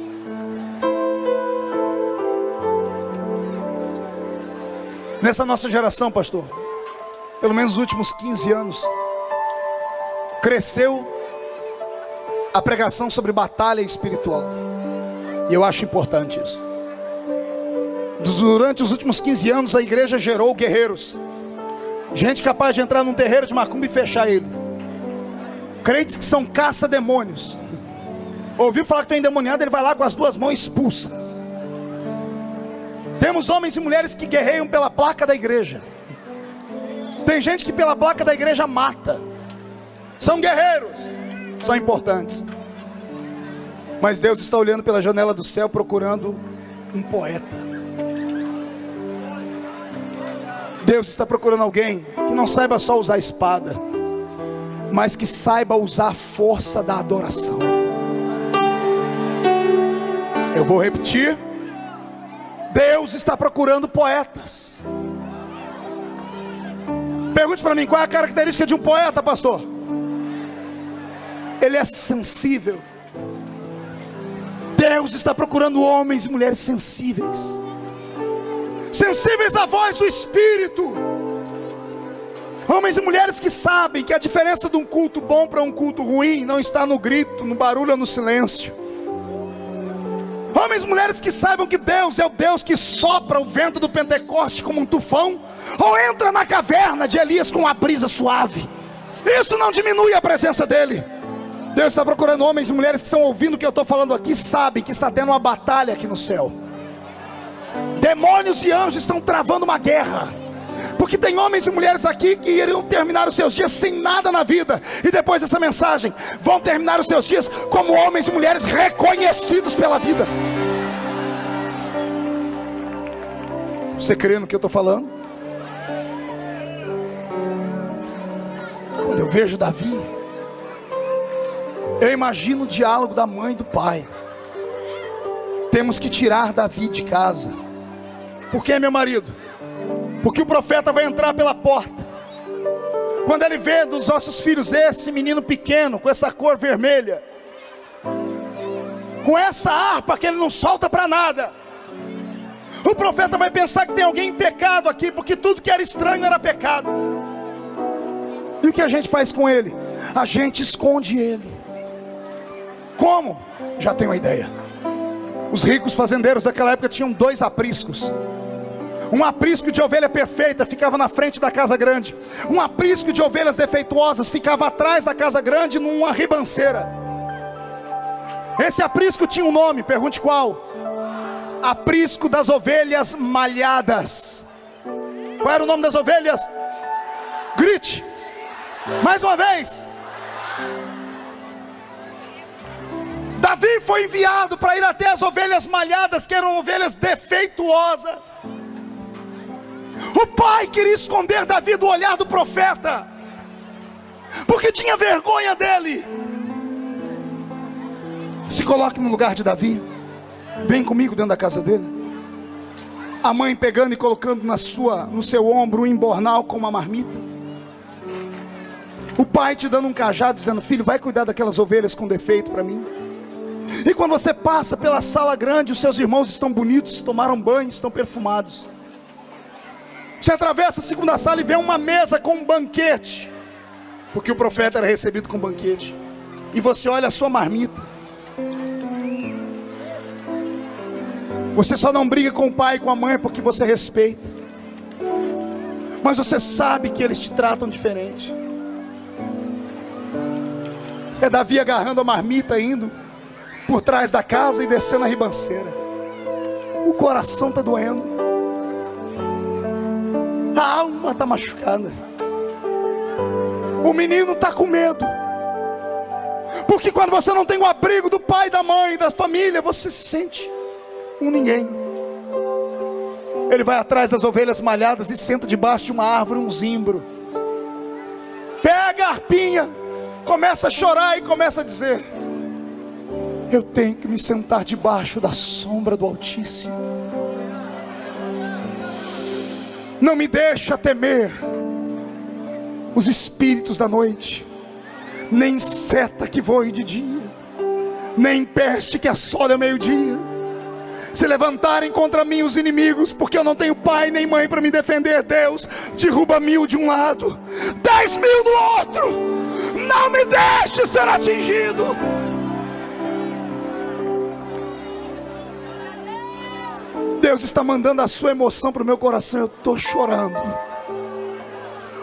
Nessa nossa geração, pastor, pelo menos nos últimos 15 anos, cresceu a pregação sobre batalha espiritual. E eu acho importante isso. Durante os últimos 15 anos a igreja gerou guerreiros, gente capaz de entrar num terreiro de macumba e fechar ele. Crentes que são caça-demônios. Ouviu falar que está endemoniado, ele vai lá com as 2 mãos e expulsa. Temos homens e mulheres que guerreiam pela placa da igreja. Tem gente que pela placa da igreja mata. São guerreiros, são importantes. Mas Deus está olhando pela janela do céu procurando um poeta. Deus está procurando alguém que não saiba só usar a espada, mas que saiba usar a força da adoração. Eu vou repetir. Deus está procurando poetas. Pergunte para mim, qual é a característica de um poeta, pastor? Ele é sensível. Deus está procurando homens e mulheres sensíveis, sensíveis à voz do Espírito. Homens e mulheres que sabem que a diferença de um culto bom para um culto ruim não está no grito, no barulho ou no silêncio. Homens e mulheres que saibam que Deus é o Deus que sopra o vento do Pentecoste como um tufão, ou entra na caverna de Elias com uma brisa suave. Isso não diminui a presença dele. Deus está procurando homens e mulheres que estão ouvindo o que eu estou falando aqui, sabem que está tendo uma batalha aqui no céu. Demônios e anjos estão travando uma guerra, porque tem homens e mulheres aqui que iriam terminar os seus dias sem nada na vida, e depois dessa mensagem vão terminar os seus dias como homens e mulheres reconhecidos pela vida. Você crê no que eu estou falando? Quando eu vejo Davi, eu imagino o diálogo da mãe e do pai. Temos que tirar Davi de casa. Por que, meu marido? Porque o profeta vai entrar pela porta. Quando ele vê dos nossos filhos esse menino pequeno, com essa cor vermelha, com essa harpa que ele não solta para nada, o profeta vai pensar que tem alguém em pecado aqui, porque tudo que era estranho era pecado. E o que a gente faz com ele? A gente esconde ele. Como? Já tenho uma ideia. Os ricos fazendeiros daquela época tinham 2 apriscos. Um aprisco de ovelha perfeita ficava na frente da casa grande. Um aprisco de ovelhas defeituosas ficava atrás da casa grande, numa ribanceira. Esse aprisco tinha um nome, pergunte qual? Aprisco das ovelhas malhadas. Qual era o nome das ovelhas? Grite mais uma vez. Davi foi enviado para ir até as ovelhas malhadas, que eram ovelhas defeituosas. O pai queria esconder Davi do olhar do profeta, porque tinha vergonha dele. Se coloque no lugar de Davi. Vem comigo dentro da casa dele. A mãe pegando e colocando no seu ombro um embornal com uma marmita. O pai te dando um cajado dizendo: filho, vai cuidar daquelas ovelhas com defeito para mim. E quando você passa pela sala grande, os seus irmãos estão bonitos, tomaram banho, estão perfumados. Você atravessa a segunda sala e vê uma mesa com um banquete, porque o profeta era recebido com banquete. E você olha a sua marmita. Você só não briga com o pai e com a mãe porque você respeita, mas você sabe que eles te tratam diferente. É Davi agarrando a marmita, indo por trás da casa e descendo a ribanceira. O coração está doendo, a alma está machucada. O menino está com medo, porque quando você não tem o abrigo do pai, da mãe, da família, você se sente um ninguém. Ele vai atrás das ovelhas malhadas e senta debaixo de uma árvore, um zimbro. Pega a harpinha, começa a chorar e começa a dizer: eu tenho que me sentar debaixo da sombra do Altíssimo. Não me deixa temer os espíritos da noite, nem seta que voe de dia, nem peste que assole ao meio-dia. Se levantarem contra mim os inimigos, porque eu não tenho pai nem mãe para me defender, Deus derruba 1000 de um lado, 10.000 do outro. Não me deixe ser atingido. Deus está mandando a sua emoção para o meu coração. Eu estou chorando,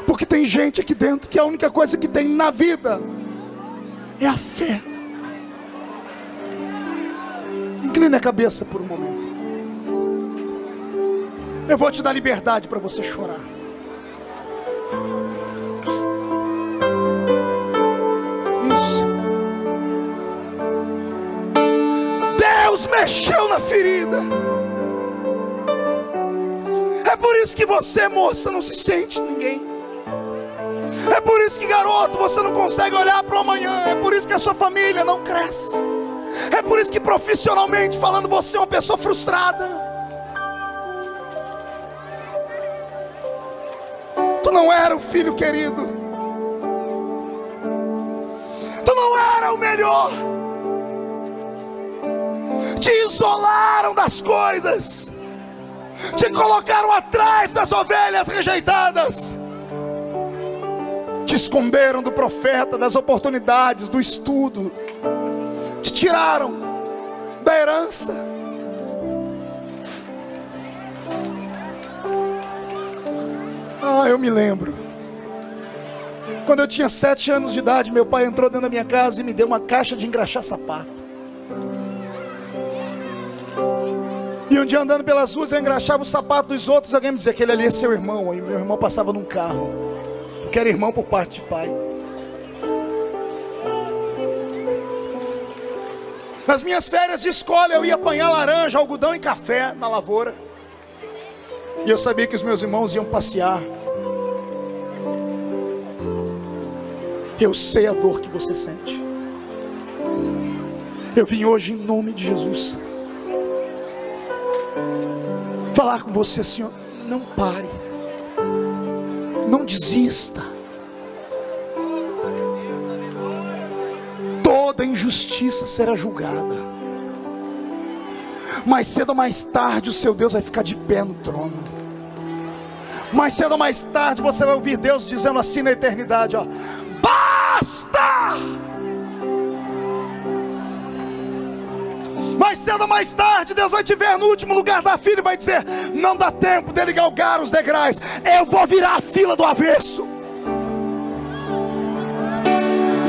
porque tem gente aqui dentro que a única coisa que tem na vida é a fé. Incline a cabeça por um momento. Eu vou te dar liberdade para você chorar. Isso. Deus mexeu na ferida. É por isso que você, moça, não se sente ninguém. É por isso que, garoto, você não consegue olhar para o amanhã. É por isso que a sua família não cresce. É por isso que, profissionalmente falando, você é uma pessoa frustrada. Tu não era o filho querido, tu não era o melhor. Te isolaram das coisas, te colocaram atrás das ovelhas rejeitadas, te esconderam do profeta, das oportunidades, do estudo, te tiraram da herança. Eu me lembro, quando eu tinha 7 anos de idade, meu pai entrou dentro da minha casa e me deu uma caixa de engraxar sapato. E um dia, andando pelas ruas, eu engraxava o sapato dos outros. Alguém me dizia que aquele ali é seu irmão. Aí meu irmão passava num carro, que era irmão por parte de pai. Nas minhas férias de escola, eu ia apanhar laranja, algodão e café na lavoura. E eu sabia que os meus irmãos iam passear. Eu sei a dor que você sente. Eu vim hoje em nome de Jesus falar com você, Senhor. Não pare, não desista. Toda injustiça será julgada. Mais cedo ou mais tarde o seu Deus vai ficar de pé no trono. Mais cedo ou mais tarde você vai ouvir Deus dizendo assim na eternidade, ó: basta! Mais cedo ou mais tarde Deus vai te ver no último lugar da fila e vai dizer: não dá tempo dele galgar os degraus, eu vou virar a fila do avesso.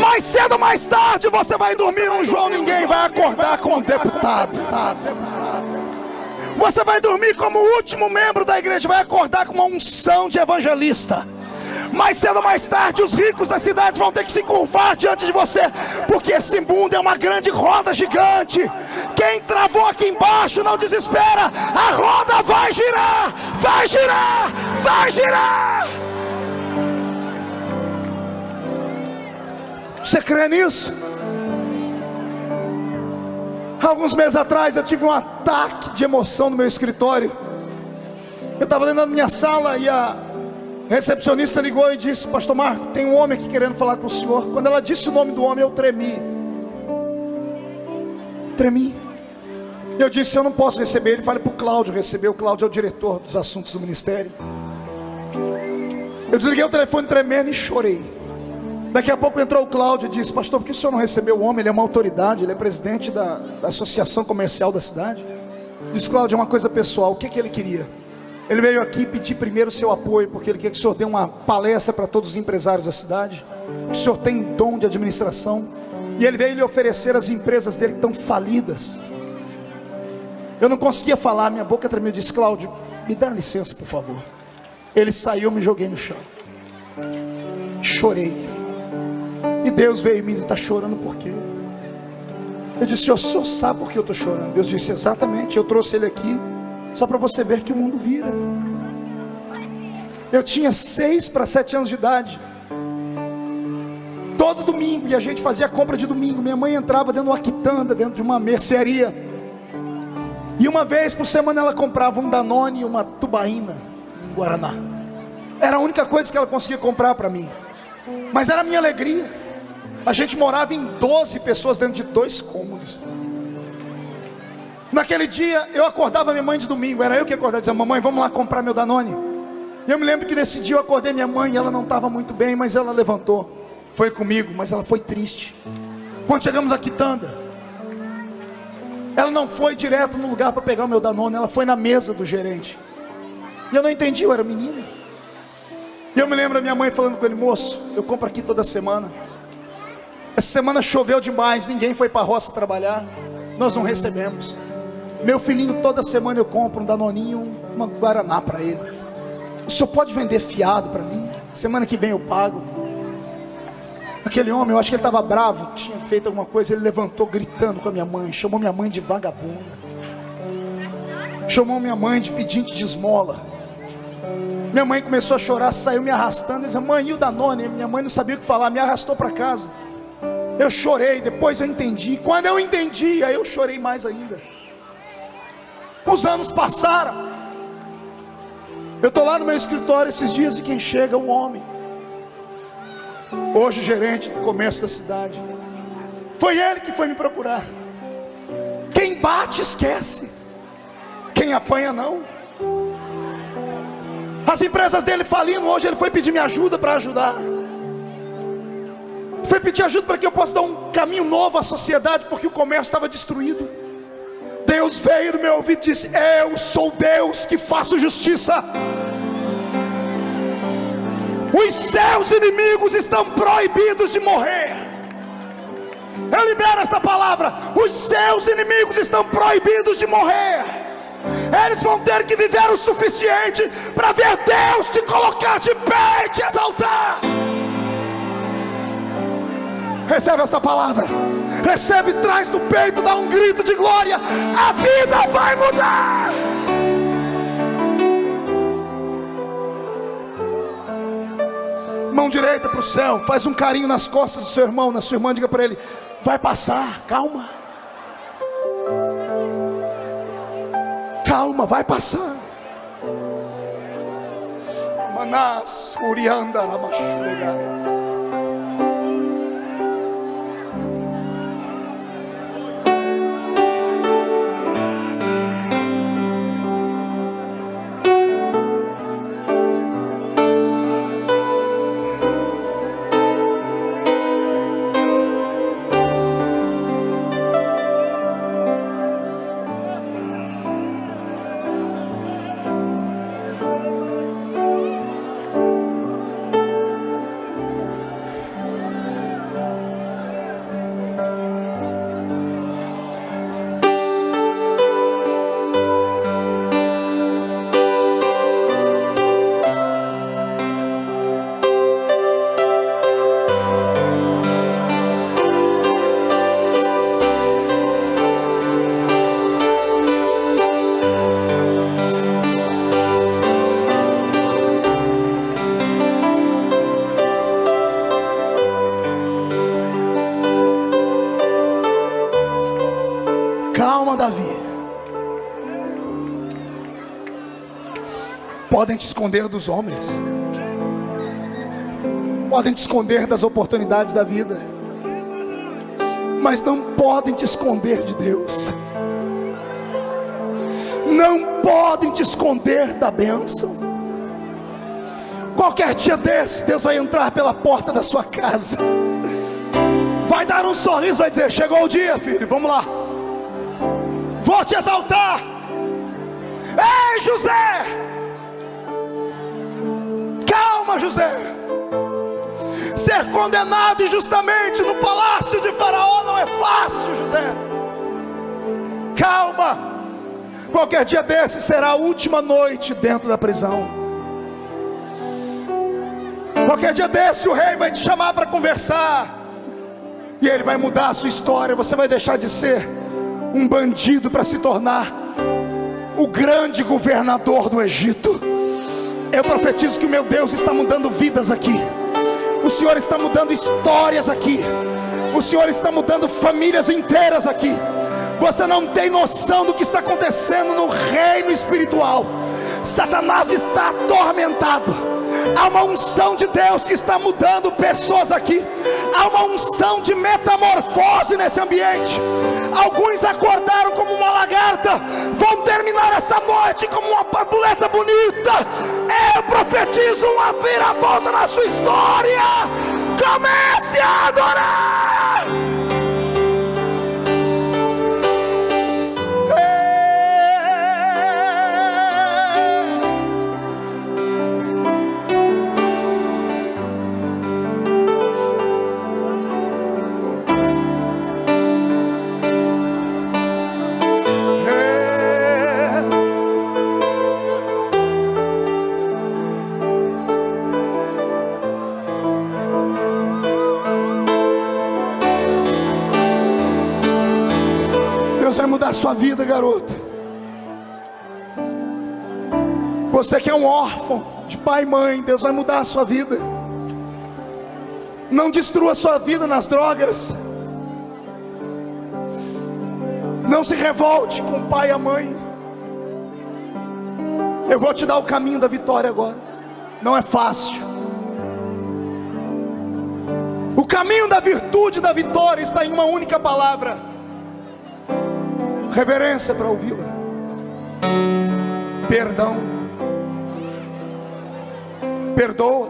Mais cedo ou mais tarde você vai dormir um João Ninguém, vai acordar como um deputado. Você vai dormir como o último membro da igreja, vai acordar com uma unção de evangelista. Mais cedo ou mais tarde os ricos da cidade vão ter que se curvar diante de você, porque esse mundo é uma grande roda gigante. Quem travou aqui embaixo não desespera, a roda vai girar, vai girar, vai girar. Você crê nisso? Alguns meses atrás eu tive um ataque de emoção no meu escritório. Eu estava dentro da minha sala e a recepcionista ligou e disse: pastor Marco, tem um homem aqui querendo falar com o senhor. Quando ela disse o nome do homem, eu tremi. Eu disse: eu não posso receber ele. Fale para o Cláudio receber. O Cláudio é o diretor dos assuntos do ministério. Eu desliguei o telefone tremendo e chorei. Daqui a pouco entrou o Cláudio e disse: pastor, por que o senhor não recebeu o homem? Ele é uma autoridade, ele é presidente da associação comercial da cidade. Disse: Cláudio, é uma coisa pessoal. O que ele queria? Ele veio aqui pedir primeiro o seu apoio, porque ele quer que o senhor dê uma palestra para todos os empresários da cidade. O senhor tem dom de administração. E ele veio lhe oferecer as empresas dele que estão falidas. Eu não conseguia falar, minha boca tremeu. Eu disse: Cláudio, me dá licença, por favor. Ele saiu, me joguei no chão, chorei. E Deus veio em mim e disse: está chorando por quê? Eu disse: o senhor sabe por que eu estou chorando? Deus disse: exatamente, eu trouxe ele aqui só para você ver que o mundo vira. Eu tinha 6 para 7 anos de idade. Todo domingo, e a gente fazia compra de domingo, minha mãe entrava dentro de uma quitanda, dentro de uma mercearia, e uma vez por semana ela comprava um Danone e uma tubaína, um Guaraná. Era a única coisa que ela conseguia comprar para mim, mas era a minha alegria. A gente morava em 12 pessoas dentro de 2 cômodos. Naquele dia eu acordava minha mãe de domingo, era eu que acordava, dizia: mamãe, vamos lá comprar meu Danone. E eu me lembro que nesse dia eu acordei minha mãe, ela não estava muito bem, mas ela levantou, foi comigo, mas ela foi triste. Quando chegamos à quitanda, ela não foi direto no lugar para pegar o meu Danone, ela foi na mesa do gerente. E eu não entendi, eu era menino. E eu me lembro da minha mãe falando com ele: moço, eu compro aqui toda semana. Essa semana choveu demais, ninguém foi para a roça trabalhar, nós não recebemos. Meu filhinho, toda semana eu compro um Danoninho, uma Guaraná para ele. O senhor pode vender fiado para mim? Semana que vem eu pago. Aquele homem, eu acho que ele estava bravo, tinha feito alguma coisa. Ele levantou gritando com a minha mãe, chamou minha mãe de vagabunda, chamou minha mãe de pedinte de esmola. Minha mãe começou a chorar, saiu me arrastando, dizia: mãe, e o Danone? Minha mãe não sabia o que falar, me arrastou para casa. Eu chorei, depois eu entendi. Quando eu entendi, aí eu chorei mais ainda. Os anos passaram, Eu estou lá no meu escritório esses dias e quem chega é um homem, hoje gerente do comércio da cidade. Foi ele que foi me procurar. Quem bate esquece, quem apanha não. As empresas dele falindo, hoje ele foi pedir minha ajuda para ajudar. Foi pedir ajuda para que eu possa dar um caminho novo à sociedade, porque o comércio estava destruído. Deus veio no meu ouvido e disse: eu sou Deus que faço justiça. Os seus inimigos estão proibidos de morrer. Eu libero esta palavra. Os seus inimigos estão proibidos de morrer. Eles vão ter que viver o suficiente para ver Deus te colocar de pé e te exaltar. Recebe esta palavra. Recebe, traz no peito, dá um grito de glória. A vida vai mudar. Mão direita para o céu. Faz um carinho nas costas do seu irmão, na sua irmã. Diga para ele: vai passar, calma. Calma, vai passar. Manás, Urianda, Ramachurega. Calma, Davi. Podem te esconder dos homens, podem te esconder das oportunidades da vida, mas não podem te esconder de Deus. Não podem te esconder da bênção. Qualquer dia desse, Deus vai entrar pela porta da sua casa, vai dar um sorriso, vai dizer: chegou o dia, filho, vamos lá, vou te exaltar. Ei, José, calma, José. Ser condenado injustamente no palácio de Faraó não é fácil, José. Calma. Qualquer dia desse será a última noite dentro da prisão. Qualquer dia desse o rei vai te chamar para conversar, e ele vai mudar a sua história. Você vai deixar de ser um bandido para se tornar o grande governador do Egito. Eu profetizo que o meu Deus está mudando vidas aqui. O Senhor está mudando histórias aqui. O Senhor está mudando famílias inteiras aqui. Você não tem noção do que está acontecendo no reino espiritual. Satanás está atormentado. Há uma unção de Deus que está mudando pessoas aqui. Há uma unção de metamorfose nesse ambiente. Alguns acordaram como uma lagarta, vão terminar essa noite como uma borboleta bonita. Eu profetizo uma viravolta na sua história. Comece a adorar. Vai mudar a sua vida, garota. Você que é um órfão de pai e mãe, Deus vai mudar a sua vida. Não destrua a sua vida nas drogas. Não se revolte com o pai e a mãe. Eu vou te dar o caminho da vitória agora. Não é fácil. O caminho da virtude e da vitória está em uma única palavra: reverência para ouvi-la. Perdão. Perdoa.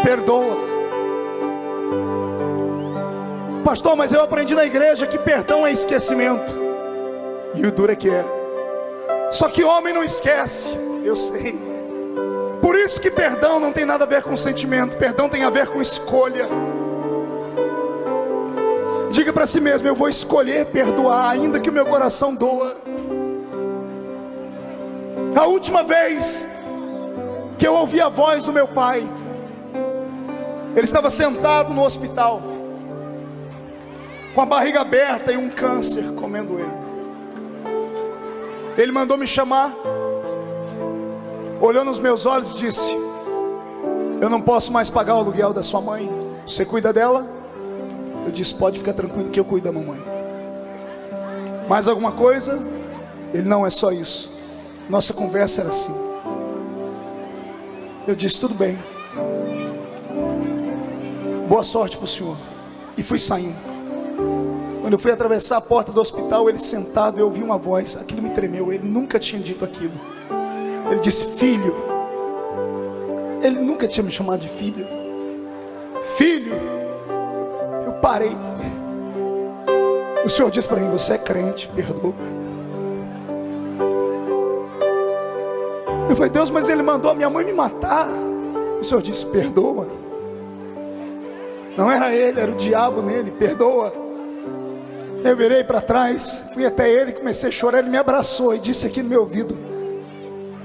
Perdoa. Pastor, mas eu aprendi na igreja que perdão é esquecimento. E o duro é que é. Só que homem não esquece. Eu sei. Por isso que perdão não tem nada a ver com sentimento. Perdão tem a ver com escolha. Diga para si mesmo: eu vou escolher perdoar, ainda que o meu coração doa. A última vez que eu ouvi a voz do meu pai, ele estava sentado no hospital, com a barriga aberta e um câncer comendo ele. Ele mandou me chamar, olhou nos meus olhos e disse: eu não posso mais pagar o aluguel da sua mãe, você cuida dela? Eu disse: pode ficar tranquilo que eu cuido da mamãe. Mais alguma coisa? Ele: não, é só isso. Nossa conversa era assim. Eu disse: tudo bem, boa sorte para o senhor. E fui saindo. Quando eu fui atravessar a porta do hospital, ele sentado, eu ouvi uma voz. Aquilo me tremeu. Ele nunca tinha dito aquilo. Ele disse: filho. Ele nunca tinha me chamado de filho. Filho. Eu parei. O senhor disse para mim: você é crente, perdoa. Eu falei: Deus, mas ele mandou a minha mãe me matar. O senhor disse: perdoa. Não era ele, era o diabo nele, perdoa. Eu virei para trás, fui até ele, comecei a chorar. Ele me abraçou e disse aqui no meu ouvido: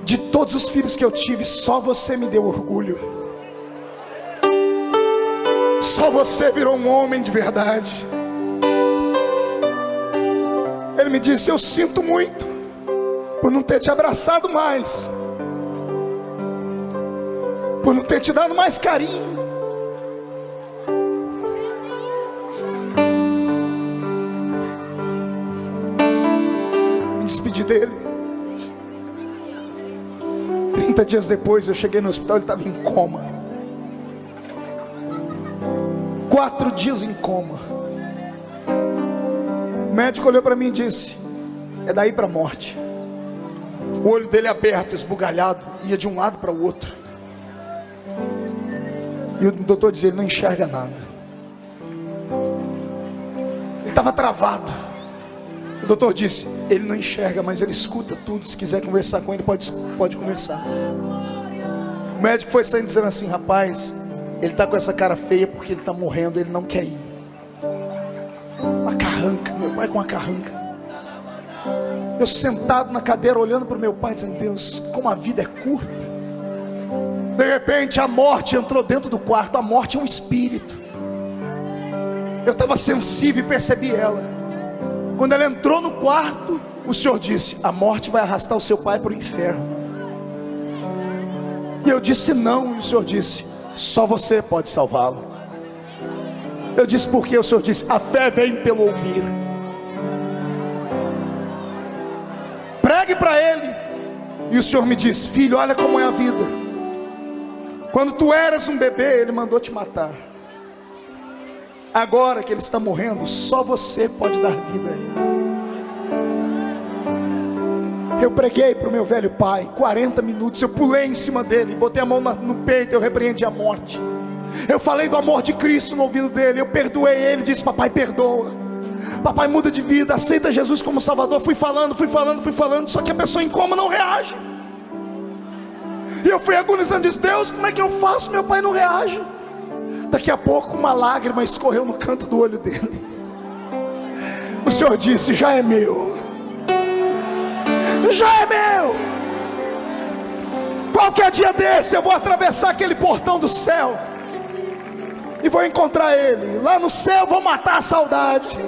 de todos os filhos que eu tive, só você me deu orgulho. Só você virou um homem de verdade. Ele me disse: eu sinto muito por não ter te abraçado mais, por não ter te dado mais carinho. Me despedi dele. 30 dias depois eu cheguei no hospital, ele estava em coma. 4 dias em coma. O médico olhou para mim e disse: é daí para a morte. O olho dele aberto, esbugalhado, ia de um lado para o outro. E o doutor dizia: ele não enxerga nada. Ele estava travado. O doutor disse: ele não enxerga, mas ele escuta tudo. Se quiser conversar com ele, pode conversar. O médico foi saindo dizendo assim: rapaz, ele está com essa cara feia porque ele está morrendo, ele não quer ir. Uma carranca, meu pai com uma carranca. Eu sentado na cadeira olhando para o meu pai, dizendo: Deus, como a vida é curta. De repente a morte entrou dentro do quarto. A morte é um espírito. Eu estava sensível e percebi ela. Quando ela entrou no quarto, o Senhor disse: a morte vai arrastar o seu pai para o inferno. E eu disse: não. E o Senhor disse: só você pode salvá-lo. Eu disse: por quê? O Senhor disse: a fé vem pelo ouvir. Pregue para ele. E o Senhor me disse: filho, olha como é a vida. Quando tu eras um bebê, ele mandou te matar. Agora que ele está morrendo, só você pode dar vida a ele. Eu preguei para o meu velho pai 40 minutos. Eu pulei em cima dele, botei a mão no peito, eu repreendi a morte. Eu falei do amor de Cristo no ouvido dele. Eu perdoei ele, disse: papai, perdoa. Papai, muda de vida, aceita Jesus como Salvador. Fui falando. Só que a pessoa em coma não reage. E eu fui agonizando, disse: Deus, como é que eu faço? Meu pai não reage. Daqui a pouco uma lágrima escorreu no canto do olho dele. O Senhor disse: já é meu. Já é meu. Qualquer dia desse eu vou atravessar aquele portão do céu e vou encontrar ele. Lá no céu vou matar a saudade.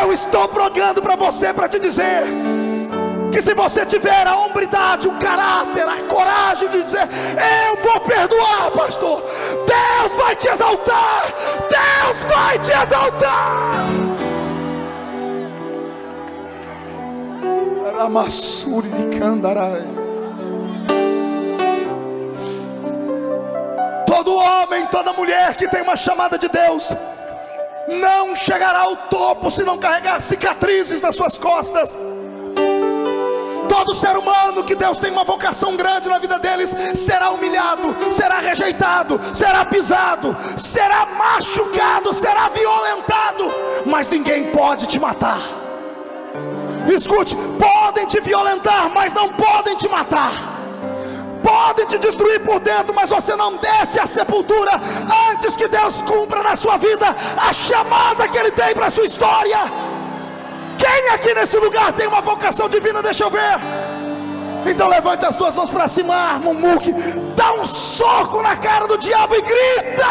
Eu estou pregando para você, para te dizer que se você tiver a hombridade, o caráter, a coragem de dizer: eu vou perdoar, pastor, Deus vai te exaltar. Deus vai te exaltar. Ramassuri de Candarai. Todo homem, toda mulher que tem uma chamada de Deus não chegará ao topo se não carregar cicatrizes nas suas costas. Todo ser humano que Deus tem uma vocação grande na vida deles será humilhado, será rejeitado, será pisado, será machucado, será violentado, mas ninguém pode te matar. Escute, podem te violentar, mas não podem te matar. Podem te destruir por dentro, mas você não desce à sepultura antes que Deus cumpra na sua vida a chamada que Ele tem para a sua história. Quem aqui nesse lugar tem uma vocação divina? Deixa eu ver. Então levante as duas mãos para cima, arma um muque, dá um soco na cara do diabo e grita.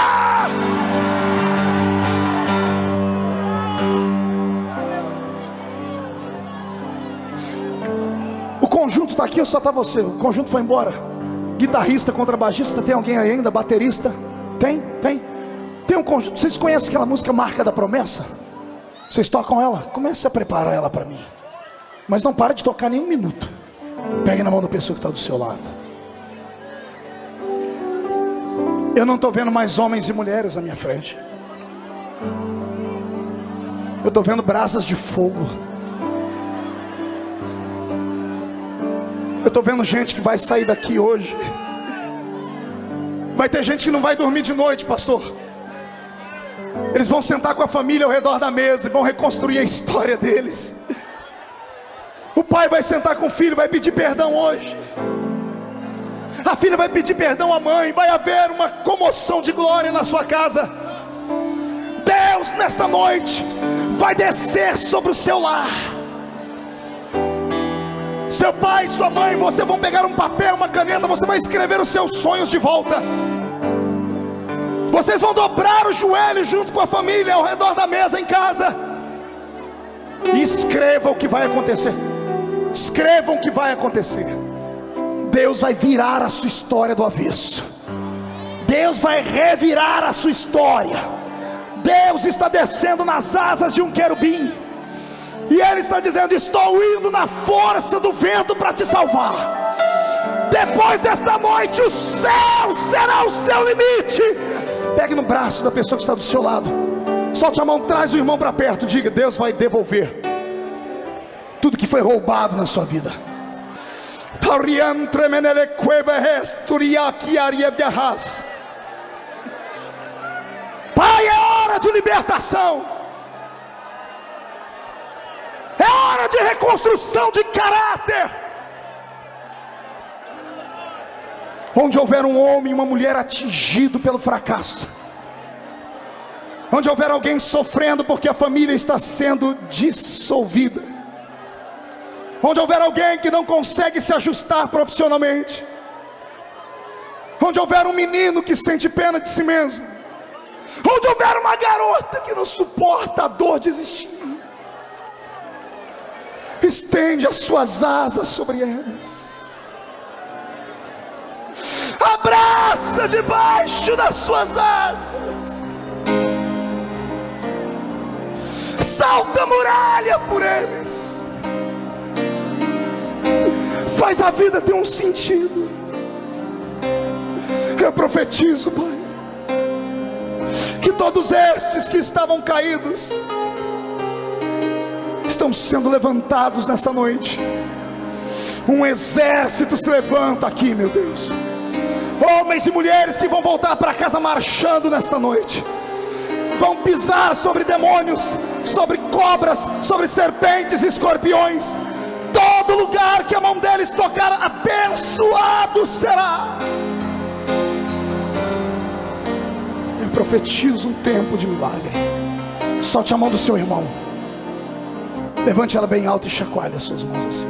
O conjunto está aqui ou só está você? O conjunto foi embora. Guitarrista, contrabaixista, tem alguém aí ainda? Baterista? Tem? Tem um conjunto. Vocês conhecem aquela música Marca da Promessa? Vocês tocam ela? Comece a preparar ela para mim. Mas não para de tocar nem um minuto. Pegue na mão da pessoa que está do seu lado. Eu não estou vendo mais homens e mulheres à minha frente. Eu estou vendo brasas de fogo. Eu estou vendo gente que vai sair daqui hoje. Vai ter gente que não vai dormir de noite, pastor. Eles vão sentar com a família ao redor da mesa e vão reconstruir a história deles. O pai vai sentar com o filho, vai pedir perdão hoje. A filha vai pedir perdão à mãe. Vai haver uma comoção de glória na sua casa. Deus nesta noite vai descer sobre o seu lar. Seu pai, sua mãe, você vão pegar um papel, uma caneta, você vai escrever os seus sonhos de volta. Vocês vão dobrar o joelho junto com a família ao redor da mesa em casa. E escreva o que vai acontecer. Escrevam o que vai acontecer. Deus vai virar a sua história do avesso. Deus vai revirar a sua história. Deus está descendo nas asas de um querubim. E Ele está dizendo: estou indo na força do vento para te salvar. Depois desta noite o céu será o seu limite. Pegue no braço da pessoa que está do seu lado. Solte a mão, traz o irmão para perto. Diga: Deus vai devolver tudo que foi roubado na sua vida. Pai, é hora de libertação. É hora de reconstrução de caráter. Onde houver um homem e uma mulher atingido pelo fracasso, onde houver alguém sofrendo porque a família está sendo dissolvida, onde houver alguém que não consegue se ajustar profissionalmente, onde houver um menino que sente pena de si mesmo, onde houver uma garota que não suporta a dor de existir, estende as suas asas sobre elas. Abraça debaixo das suas asas. Salta a muralha por eles. Faz a vida ter um sentido. Eu profetizo, Pai, que todos estes que estavam caídos estão sendo levantados nessa noite. Um exército se levanta aqui, meu Deus. Homens e mulheres que vão voltar para casa marchando nesta noite. Vão pisar sobre demônios, sobre cobras, sobre serpentes e escorpiões. Todo lugar que a mão deles tocar, abençoado será. Eu profetizo um tempo de milagre. Solte a mão do seu irmão. Levante ela bem alta e chacoalhe as suas mãos assim.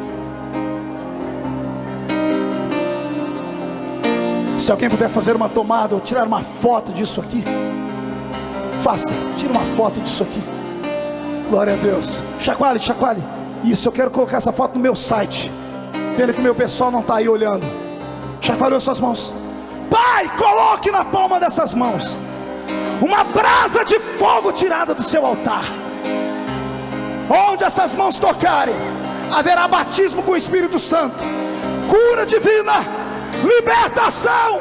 Se alguém puder fazer uma tomada ou tirar uma foto disso aqui, faça, tira uma foto disso aqui. Glória a Deus. Chacoalhe, chacoalhe. Isso, eu quero colocar essa foto no meu site. Pena que o meu pessoal não está aí olhando. Chacoalhou suas mãos. Pai, coloque na palma dessas mãos uma brasa de fogo tirada do seu altar. Onde essas mãos tocarem, haverá batismo com o Espírito Santo, cura divina, libertação.